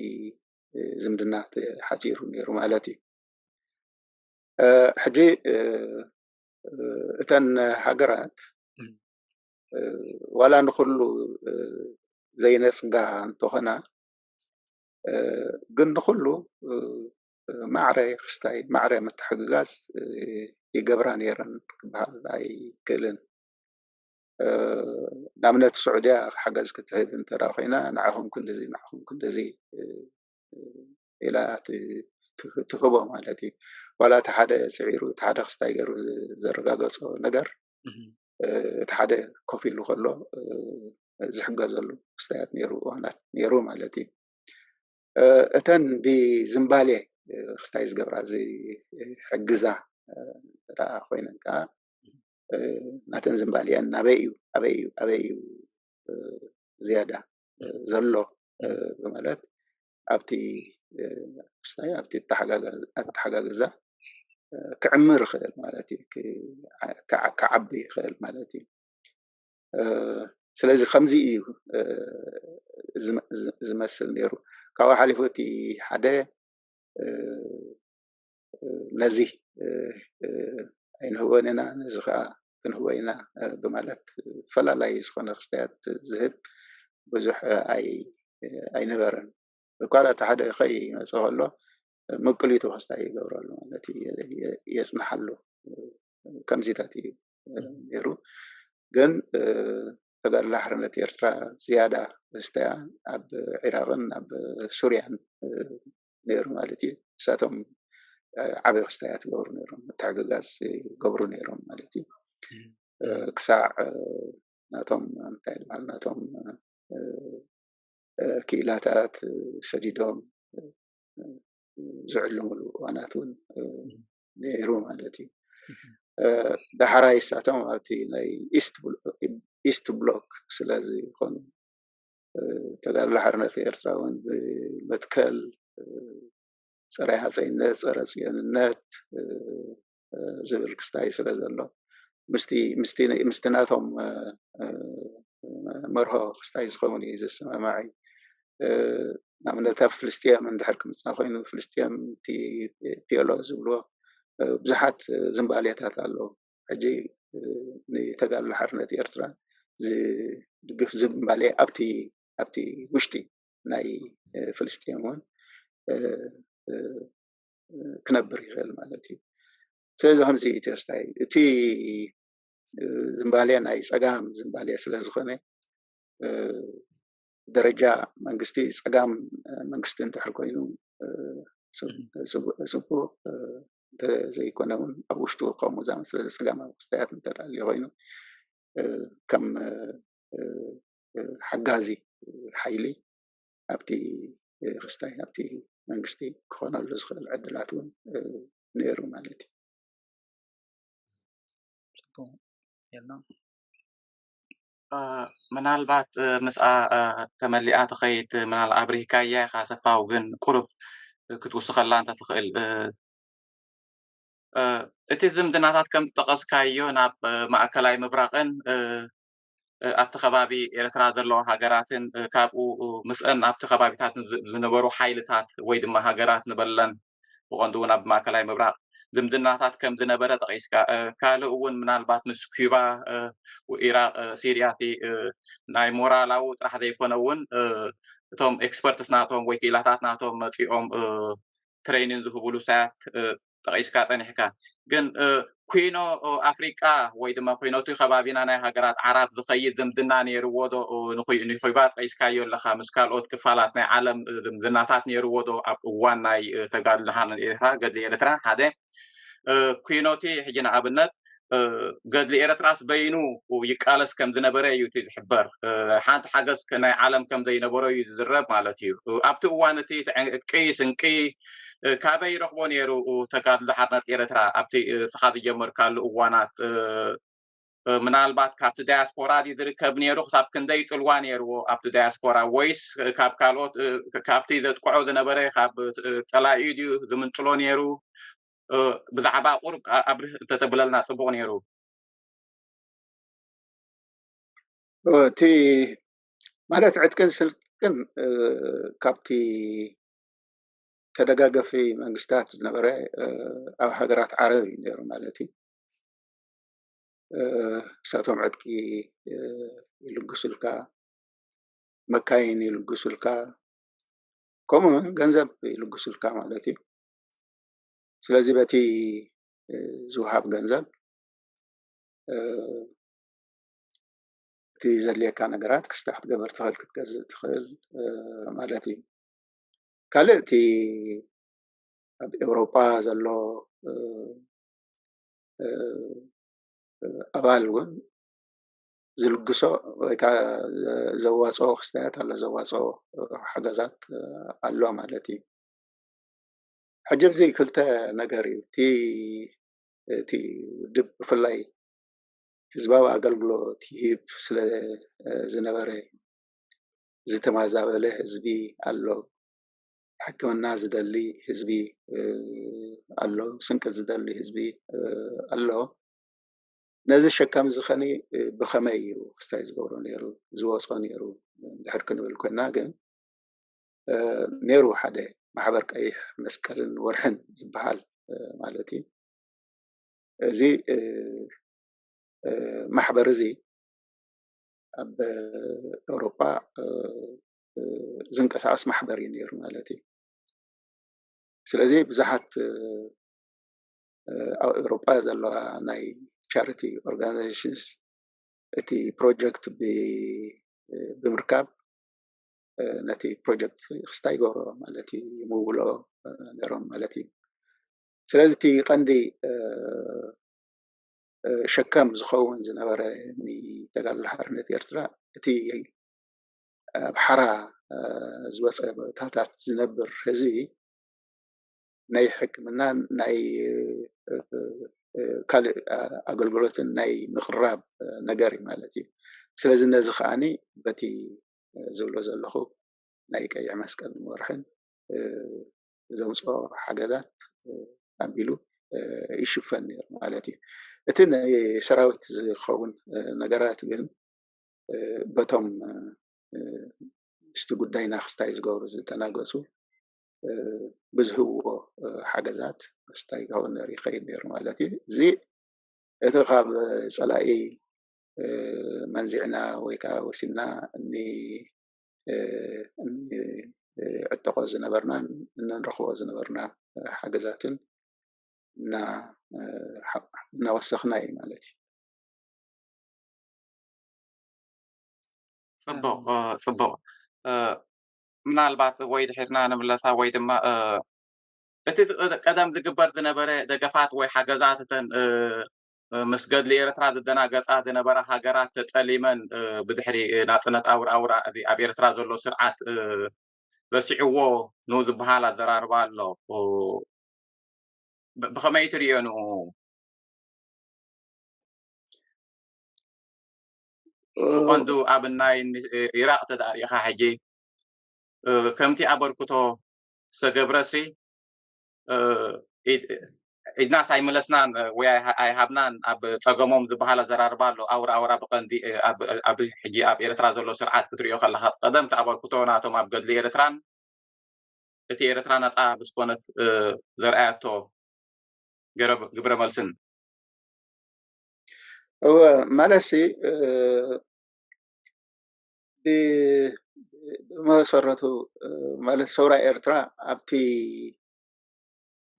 B: ዝምድናት ሓፂሩ ነይሩ ማለት እዩ። ሕጂ እተን ሃገራት ዋላ ንኩሉ ዘይነፅጋ እንተኾና ግን ንኩሉ ማዕረ ክስታይ ማዕረ ምትሕግጋዝ ይገብራ ነይረን ክበሃል ኣይክእልን። ንኣብነት ስዑድያ ሓገዝ ክትህብ እንተዳ ኮይና ንዓኹም ክንደዚ ንዓኹም ክንደዚ ኢላ ትህቦ ማለት እዩ። ዋላ እቲ ሓደ ስዒሩ እቲ ሓደ ክስታይ ገይሩ ዘረጋገፆ ነገር እቲ ሓደ ኮፍ ኢሉ ከሎ ዝሕገዘሉ ክስታያት ነይሩ እዋናት ነይሩ ማለት እዩ። እተን ብዝምባሌ ክስታይ ዝገብራ ዝሕግዛ እንተዳ ኮይነን ከዓ ናተን ዝምባልአን ኣበይ እዩ ዝያዳ ዘሎ በማለት ኣብቲ ክስታይ ኣብቲ ኣተሓጋግዛ ክዕምር ይኽእል ማለት እዩ፣ ክዓቢ ይኽእል ማለት እዩ። ስለዚ ከምዚ እዩ ዝመስል ነይሩ። ካብኡ ሓሊፉ እቲ ሓደ ነዚ ኣይንህቦን ኢና ነዚ ከዓ ክንህቦ ኢና ብማለት ፈላላይ ዝኾነ ክስታያት ዝህብ ብዙሕ ኣይነበረን። ኳል እቲ ሓደ ከይመፅእ ከሎ ምቅሊቱ ክስታይ ይገብረሉ ማለት የፅንሓሉ ከምዚታት እዩ ነይሩ። ግን ተጋድሎ ሓርነት ኤርትራ ዝያዳ ክስታያ ኣብ ዒራቅን ኣብ ሱርያን ነይሩ ማለት እዩ። ንሳቶም ዓበይ ክስታያት ገብሩ ነይሮም፣ ምትሕግጋዝ ገብሩ ነይሮም ማለት እዩ። ክሳዕ ናቶም እንታይ ዝበሃል ናቶም ክኢላታት ሰዲዶም ዝዕልሙሉ እዋናት እውን ነይሩ ማለት እዩ። ዳሕራይ ንሳቶም ኣብቲ ናይ ኢስት ብሎክ ስለዝኾኑ ተጋድሎ ሓርነት ኤርትራ እውን ብመትከል ፀረ ሃፀይነት ፀረ ፅዮንነት ዝብል ክስታይ ስለ ዘሎ ምስቲ ናቶም መርሆ ክስታይ ዝኸውን እዩ ዘሰማማዕ። ንኣብነት ኣብ ፍልስጥኤም እንድሕር ክምፃእ ኮይኑ ፍልስጥኤም እቲ ፒኤሎ ዝብልዎ ብዙሓት ዝምባሌታት ኣለዉ። ሕጂ ንተጋድሎ ሓርነት ኤርትራ ዝድግፍ ዝምባሌ ኣብቲ ውሽጢ ናይ ፍልስጥኤም እውን ክነብር ይኽእል ማለት እዩ። ስለዚ ከምዚ ተስታይ እቲ ዝምባሌ ናይ ፀጋም ዝምባሌ ስለዝኾነ ደረጃ መንግስቲ ፀጋም መንግስቲ እንድሕር ኮይኑ ፅቡቅ ዘይኮነ እውን ኣብ ውሽጡ ከምኡ ዝኣመሰለ ፀጋማዊ ክስታያት እንተዳልዩ ኮይኑ ከም ሓጋዚ ሓይሊ أبتي خستاي أبتي منجستي كون اللزخل عدلاتون نيرو مالتي
A: يلا
C: ምናልባት ምስኣ ተመሊኣ ተኸይድ ምናል ኣብሪካያ ካሰፋው ግን ቁርብ ክትውስኸላ እንተ ትኽእል እቲ ዝምድናታት ከም ዝጠቐስካዮ ናብ ማእከላይ ምብራቕን ኣብቲ ከባቢ ኤርትራ ዘለዎ ሃገራትን ካብኡ ምስአን ኣብቲ ከባቢታት ዝነበሩ ሓይልታት ወይ ድማ ሃገራት ንበለን ብቐንዱ እውን ኣብ ማእከላይ ምብራቕ ዝምድናታት ከም ዝነበረ ጠቒስካ ካልእ እውን ምናልባት ምስ ኩባ ኢራቅ ሲርያቲ ናይ ሞራላዊ ጥራሕ ዘይኮነ እውን እቶም ኤክስፐርትስ ናቶም ወይ ክኢላታት ናቶም መፂኦም ትሬኒንግ ዝህብሉ ሳያት ጠቒስካ ጠኒሕካ ግን ኩኖ ኣፍሪቃ ወይ ድማ ኩኖቱ ከባቢና ናይ ሃገራት ዓረብ ዝኸይድ ዝምድና ነይርዎ ዶ ንኹባ ጠቒስካዮ ኣለኻ ምስ ካልኦት ክፋላት ናይ ዓለም ዝምድናታት ነይርዎ ዶ ኣብ እዋን ናይ ተጋድሎ ሓርነት ኤርትራ ገድሊ ኤርትራ ሓደ ኩኖቲ ሕጂ ንኣብነት ገድሊ ኤርትራስ በይኑ ይቃለስ ከም ዝነበረ እዩ እቲ ዝሕበር ሓንቲ ሓገዝ ናይ ዓለም ከም ዘይነበረ እዩ ዝዝረብ ማለት እዩ ኣብቲ እዋን እቲ ጥቂ ስንቂ ካበይ ረኽቦ ነይሩ ተጋድሎ ሓርነት ኤርትራ ኣብቲ ፍኻ ዝጀመርካሉ እዋናት ምናልባት ካብቲ ዳያስፖራ ዝርከብ ነይሩ ክሳብ ክንደይ ፅልዋ ነይርዎ ኣብቲ ዳያስፖራ ወይስ ካብ ካልኦት ካብቲ ዘጥቅዖ ዝነበረ ካብ ጠላኢ ድዩ ዝምንጭሎ ነይሩ ብዛዕባ ቁርብ ኣብሪ ተተብለልና ጽቡቕ ነይሩ
B: እቲ ማለት ዕጥቅን ስልቅን ካብቲ ተደጋገፊ መንግስታት ዝነበረ ኣብ ሃገራት ዓረብ ነይሩ ማለት እዩ እሳቶም ዕጥቂ ይልግሱልካ መካይን ይልግሱልካ ከምኡውን ገንዘብ ይልግሱልካ ማለት እዩ ስለዚ በቲ ዝውሃብ ገንዘብ እቲ ዘድልየካ ነገራት ክስራሕ ክትገበር ትኽእል ክትገዝእ ትኽእል ማለት እዩ ካልእ እቲ ኣብ ኤውሮጳ ዘሎ ኣባል እውን ዝልግሶ ወይ ከዓ ዘዋፅኦ ክስታያት ኣሎ ዘዋፅኦ ሓገዛት ኣሎ ማለት እዩ ሕጂ ኣብዚ ክልተ ነገር እዩ እቲ ውድብ ብፍላይ ህዝባዊ ኣገልግሎት ይህብ ስለ ዝነበረ ዝተማዛበለ ህዝቢ ኣሎ ሕክምና ዝደሊ ህዝቢ ኣሎ ስንቂ ዝደሊ ህዝቢ ኣሎ ነዚ ሸካም ዝኸኒ ብኸመይ እዩ ክስታይ ዝገብሮ ነይሩ ዝወፆ ነይሩ ድሕር ክንብል ኮይና ግን ነይሩ ሓደ ማሕበር ቀይሕ መስቀልን ወርሕን ዝበሃል ማለት እዩ እዚ ማሕበር እዚ ኣብ ኤውሮጳ ዝንቀሳቀስ ማሕበር እዩ ነይሩ ማለት እዩ ስለዚ ብዙሓት ኣብ ኤውሮጳ ዘለዋ ናይ ቻሪቲ ኦርጋናይዜሽንስ እቲ ፕሮጀክት ብምርካብ ነቲ ፕሮጀክት ክስታይ ገብሮ ማለት እዩ ይምውሎ ነይሮም ማለት እዩ ስለዚ እቲ ቀንዲ ሸከም ዝኸውን ዝነበረ ተጋድሎ ሓርነት ኤርትራ እቲ ኣብ ሓራ ዝወፀ ቦታታት ዝነብር ህዝቢ ናይ ሕክምና ናይ ካልእ ኣገልግሎትን ናይ ምቕራብ ነገር እዩ ማለት እዩ ስለዚ ነዚ ከዓኒ በቲ ዝብሎ ዘለኹ ናይ ቀይሕ መስቀል ወርሕን ዘምፅኦ ሓገዛት ኣቢሉ ይሽፈን ነይሩ ማለት እዩ እቲ ናይ ሰራዊት ዝኸውን ነገራት ግን በቶም እስቲ ጉዳይና ክስታይ ዝገብሩ ዝተናገፁ ብዝህብዎ ሓገዛት ክስታይ ክገብር ይኽእል ነይሩ ማለት እዩ እዚ እቲ ካብ ፀላኢ መንዚዕና ወይ ከዓ ወሲድና ዕጠቆ ዝነበርና እንረኽቦ ዝነበርና ሓገዛትን እናወሰኽና እዩ ማለት እዩ
C: ፅቡቅ ምናልባት ወይ ድሕርና ንምለሳ ወይ ድማ እቲ ቀደም ዝግበር ዝነበረ ደገፋት ወይ ሓገዛትተን ምስ ገድሊ ኤርትራ ዝደናገፃ ዝነበራ ሃገራት ተጠሊመን ብድሕሪ ናፅነት ኣውራ ኣብ ኤርትራ ዘሎ ስርዓት ረሲዕዎ ንኡ ዝበሃል ኣዘራርባ ኣሎ ብኸመይ ትርእዮ ንኡ ብቐንዱ ኣብ ናይ ኢራቅ ተዳሪእኻ ሕጂ ከምቲ ኣበርክቶ ዝተገብረሲ ኢድና ሳይመለስናን ወይ ኣይሃብናን ኣብ ፀገሞም ዝበሃል ኣዘራርባ ኣሎ ኣውራ ብቐንዲ ኣብ ሕጂ ኣብ ኤርትራ ዘሎ ስርዓት ክትሪኦ ከለካ ቀደምቲ ኣበርክቶ ናቶም ኣብ ገድሊ ኤርትራን እቲ ኤርትራ ነፃ ምስኮነት ዘርኣያቶ ግብረ መልስን
B: هو مالسي بمسرته مال ثورة إرترا أبتي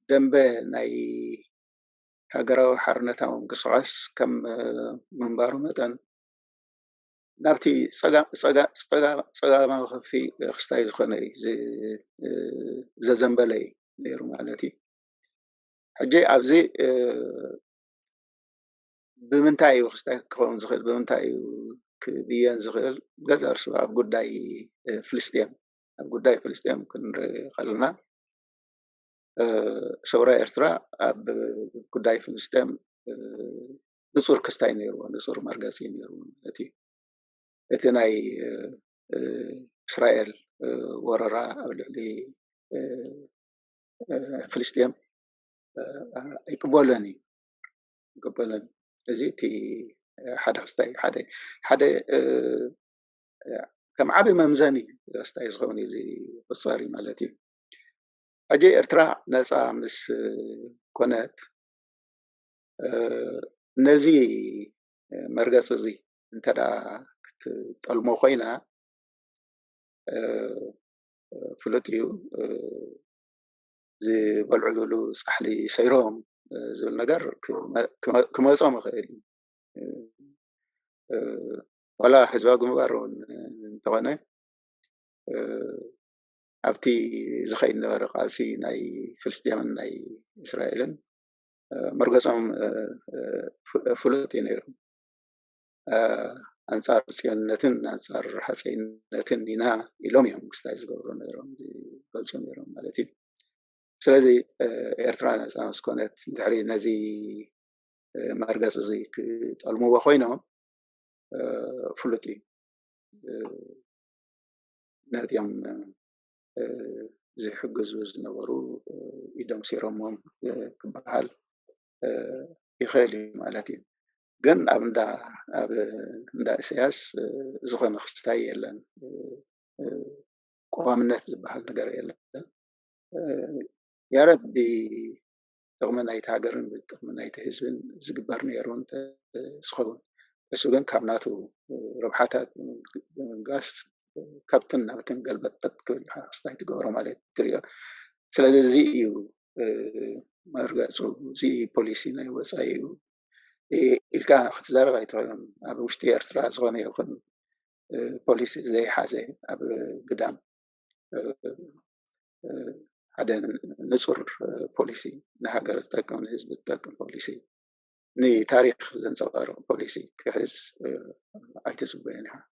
B: دنبه ناي هاجرو حرنتهم قصاص كم منبارو متن نبتي صقا ما في خستاي خني زي زنبلي نيرو مالتي حجي أبزي بمنتاي وخستاي كون زغل بمنتاي كبيان زغل جزر سو أب قداي فلسطين كن خلنا ثورة إرترا أب قداي فلسطين نصور كستاي نيرو نصور مرقاسي نيرو التي ناي إسرائيل وررا أولي فلسطين يقبلني زيتي حدا استاي حدا كم عبي ممزاني استاي زغوني زي بصاري مالتي أجي إرترا ناسا مس كونات نزي مرقص زي انتدا طلمو خوينا فلوتيو زي بلعلولو صحلي سيروم زي النجار كما يصوم خير ولا حزب جمهورون طبعا أبتي زخين رقاسي ناي فلسطين ناي إسرائيل مرقصهم فلوتي نيرهم أنصار سيانتن أنصار حسينتن لنا إلهم يوم مستعز قبرون نيرهم زي قلتهم نيرهم مالتي سلازي إرتران أسامس كونت تحري نزي مرقص زي كتالمو وخوينهم فلوتي ناتيام زي حجز وزنورو إدم سيرمهم كبحال يخالي مالتي جن أبدا سياس زخون خستاي يلن قوامنات زبحال نجار يلن يا ربي تغمن أي تاجرن تغمن أي تهزبن زجبرني يرون تسخون بس وين كابناتو ربحاتات من قاش كابتن نبتن قلبت كل حاجة تجورا مالت تريا سلذا زيو مرجعو زي بوليسينا وسايو الكا ختزار غايتهم أبو شتير تراز غني يكون بوليسي زي حازي أبو قدام هذا نصر بوليسي نهاجر تكون حزب تكون بوليسي ني تاريخ زنصار بوليسي كهز أيتسو بينها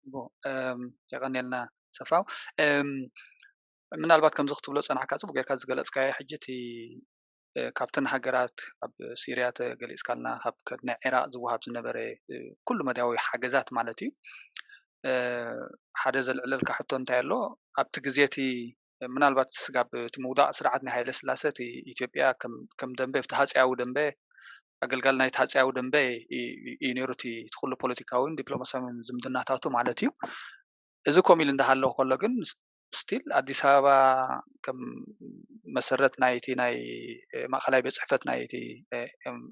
A: بو يغنيلنا صفاو ምናልባት ከም ዝኽትብሎ ፀናሕካ ፅቡቅ ጌርካ ዝገለፅካዮ ሕጂቲ ካብተን ሃገራት ኣብ ሲርያ ተገሊፅካልና ካብ ናይ ዒራቅ ዝወሃብ ዝነበረ ኩሉ መዳዊ ሓገዛት ማለት እዩ ሓደ ዘልዕለልካ ሕቶ እንታይ ኣሎ ኣብቲ ግዜቲ ምናልባት ስጋብ እቲ ምውዳቅ ስርዓት ናይ ሃይለ ስላሴ እቲ ኢትዮጵያ ከም ደንበ ኣብቲ ሃፅያዊ ደንበ ኣገልጋል ናይ ሃፅያዊ ደንበ እዩ ነይሩ እቲ ኩሉ ፖለቲካውን ዲፕሎማስያውን ዝምድናታቱ ማለት እዩ እዚ ከምኡ ኢሉ እንዳሃለዎ ከሎ ግን ستيل أديس أبابا كم مسرت نايتي ناي مأخلاي بصحفت نايتي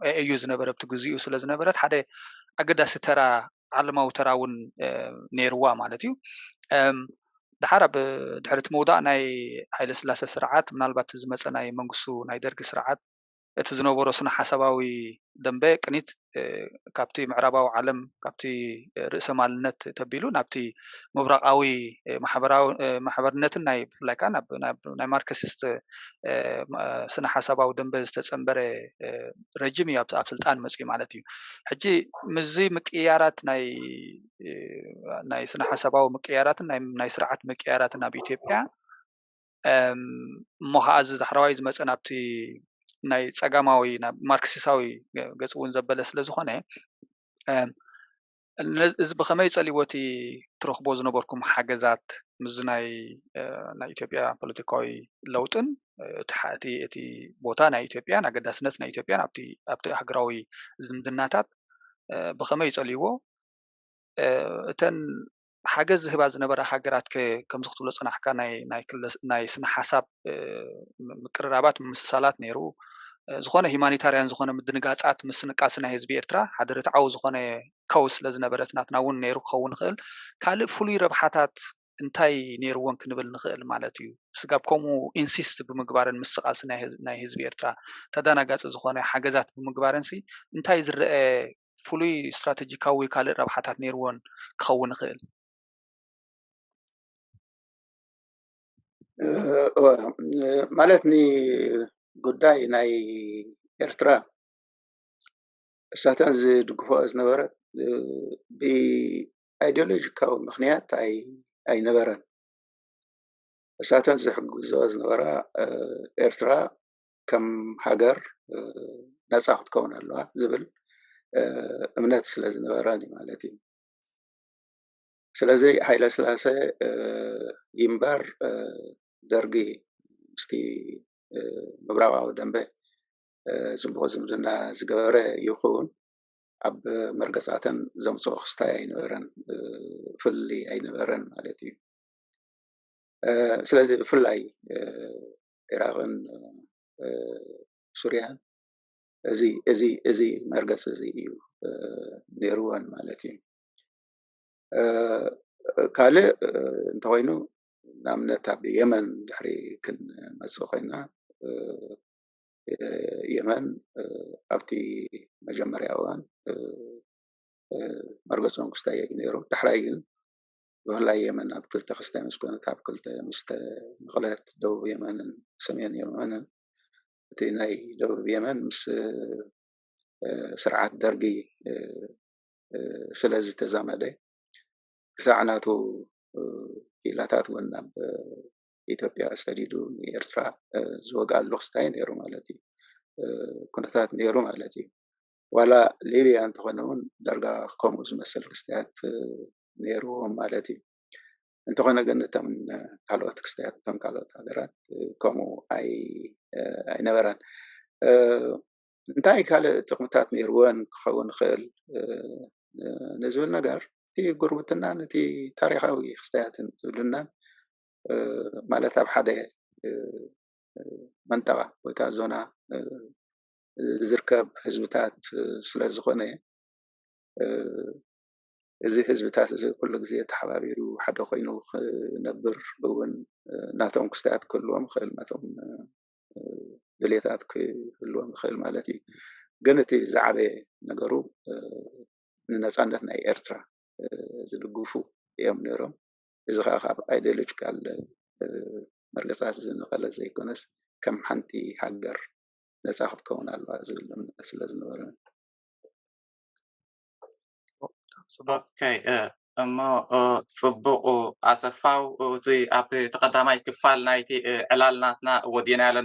A: أيوز نبرة بتجزئ وسلز نبرة حدا أقدر سترى على ما وتراون نيروا مالتيو دحرب دحرت موضع ناي هاي السلاسة سرعات من البات زمت ناي منقصو ناي درج سرعات اتزنو برسنا حساباوي دنبه كنيت ካብቲ ምዕራባዊ ዓለም ካብቲ ርእሰ ማልነት ተቢሉ ናብቲ ምብራቃዊ ማሕበርነትን ናይ ብፍላይ ከዓ ናይ ማርክሲስት ስነ ሓሳባዊ ደንበ ዝተፀንበረ ረጅም እዩ ኣብ ስልጣን መፅኡ ማለት እዩ ሕጂ ምዚ ምቅያራት ናይ ስነ ሓሳባዊ ምቅያራትን ናይ ስርዓት ምቅያራትን ኣብ ኢትዮጵያ ሞኻዝ ዛሕራዋይ ዝመፀ ናብቲ ናይ ፀጋማዊ ማርክሲሳዊ ገጽ እውን ዘበለ ስለ ዝኾነ እዚ ብኸመይ ፀሊቦቲ ትረኽቦ ዝነበርኩም ሓገዛት ምዝ ናይ ኢትዮጵያ ፖለቲካዊ ለውጥን እቲ ቦታ ናይ ኢትዮጵያን ኣገዳስነት ናይ ኢትዮጵያን ኣብቲ ሃገራዊ ዝምድናታት ብኸመይ ፀሊቦ እተን ሓገዝ ዝህባ ዝነበራ ሃገራት ከምዚ ክትብሎ ፀናሕካ ናይ ስነ ሓሳብ ምቅርራባት ምምስሳላት ነይሩ ዝኾነ ሂማኒታርያን ዝኾነ ምድንጋፃት ምስንቃስ ናይ ህዝቢ ኤርትራ ሓደ ርትዓዊ ዝኾነ ከውስ ስለዝነበረት ናትና እውን ነይሩ ክኸውን ንኽእል ካልእ ፍሉይ ረብሓታት እንታይ ነይሩዎን ክንብል ንኽእል ማለት እዩ ስጋብ ከምኡ ኢንሲስት ብምግባርን ምስቃስ ናይ ህዝቢ ኤርትራ ተዳናጋፂ ዝኾነ ሓገዛት ብምግባርን እንታይ ዝርአ ፍሉይ ስትራቴጂካዊ ካልእ ረብሓታት ነይሩዎን ክኸውን ንኽእል
B: ማለት ኒ ጉዳይ ናይ ኤርትራ እሳተን ዝድግፎ ዝነበረ ብአይዲዮሎጂካዊ ምክንያት ኣይነበረን እሳተን ዝሕግዞ ዝነበራ ኤርትራ ከም ሃገር ነፃ ክትከውን ኣለዋ ዝብል እምነት ስለ ዝነበረን ማለት እዩ ስለዚ ሃይለ ስላሴ ይምበር ደርጊ ምስቲ ምብራቃዊ ደንበ ጽቡቕ ዝምድና ዝገበረ ይኹን ኣብ መርገጻተን ዘምጽኦ ክስታይ ኣይነበረን ፍሊ ኣይነበረን ማለት እዩ ስለዚ ብፍላይ ኢራቅን ሱርያን እዚ መርገጽ እዚ እዩ ነይሩወን ማለት እዩ ካልእ እንተኮይኑ ንኣብነት ኣብ የመን ድሕሪ ክንመጽእ ኮይና የመን ኣብቲ መጀመርያ እዋን መርገጾም ክስታይ ነይሩ ድሕራይ ግን ብፍላይ የመን ኣብ ክልተ ክስታይ ምስ ኮነት ኣብ ክልተ ምስ ተመቕለት ደቡብ የመንን ሰሜን የመንን እቲ ናይ ደቡብ የመን ምስ ስርዓት ደርጊ ስለዚ ተዛመደ ክሳዕ ናቱ ኢላታት እውን ኣብ ኢትዮጵያ ሰዲዱ ኤርትራ ዝወጋሉ ክስታይ ነይሩ ማለት እዩ ኩነታት ነይሩ ማለት እዩ ዋላ ሊብያ እንተኾነ እውን ዳርጋ ከምኡ ዝመስል ክስታያት ነይሩዎም ማለት እዩ እንተኾነ ግን እቶም ካልኦት ክስታያት እቶም ካልኦት ሃገራት ከምኡ ኣይነበረን እንታይ ካልእ ጥቕምታት ነይሩወን ክኸውን ይኽእል ንዝብል ነገር እቲ ጉርብትና ነቲ ታሪኻዊ ክስታያትን ዝብልናን ማለት ኣብ ሓደ መንጠቃ ወይ ከዓ ዞና ዝርከብ ህዝብታት ስለ ዝኾነ እዚ ህዝብታት እዚ ኩሉ ግዜ ተሓባቢሩ ሓደ ኮይኑ ክነብር እውን ናቶም ክስታያት ክህልዎም ይኽእል ናቶም ድሌታት ክህልዎም ይኽእል ማለት እዩ ግን እቲ ዝዓበየ ነገሩ ንነፃነት ናይ ኤርትራ ዝድግፉ እዮም ነይሮም እዚ ከዓ ካብ ኣይዲዮሎጂካል መርገጻት ዝነቐለ ዘይኮነስ ከም ሓንቲ ሃገር ነፃ ክትከውን ኣለዋ ዝብል እምነት ስለ ዝነበረ
C: ኦኬይ እሞ ጽቡቕ ኣሰፋው እቲ ኣብ ተቐዳማይ ክፋል ናይቲ ዕላልናትና ወዲና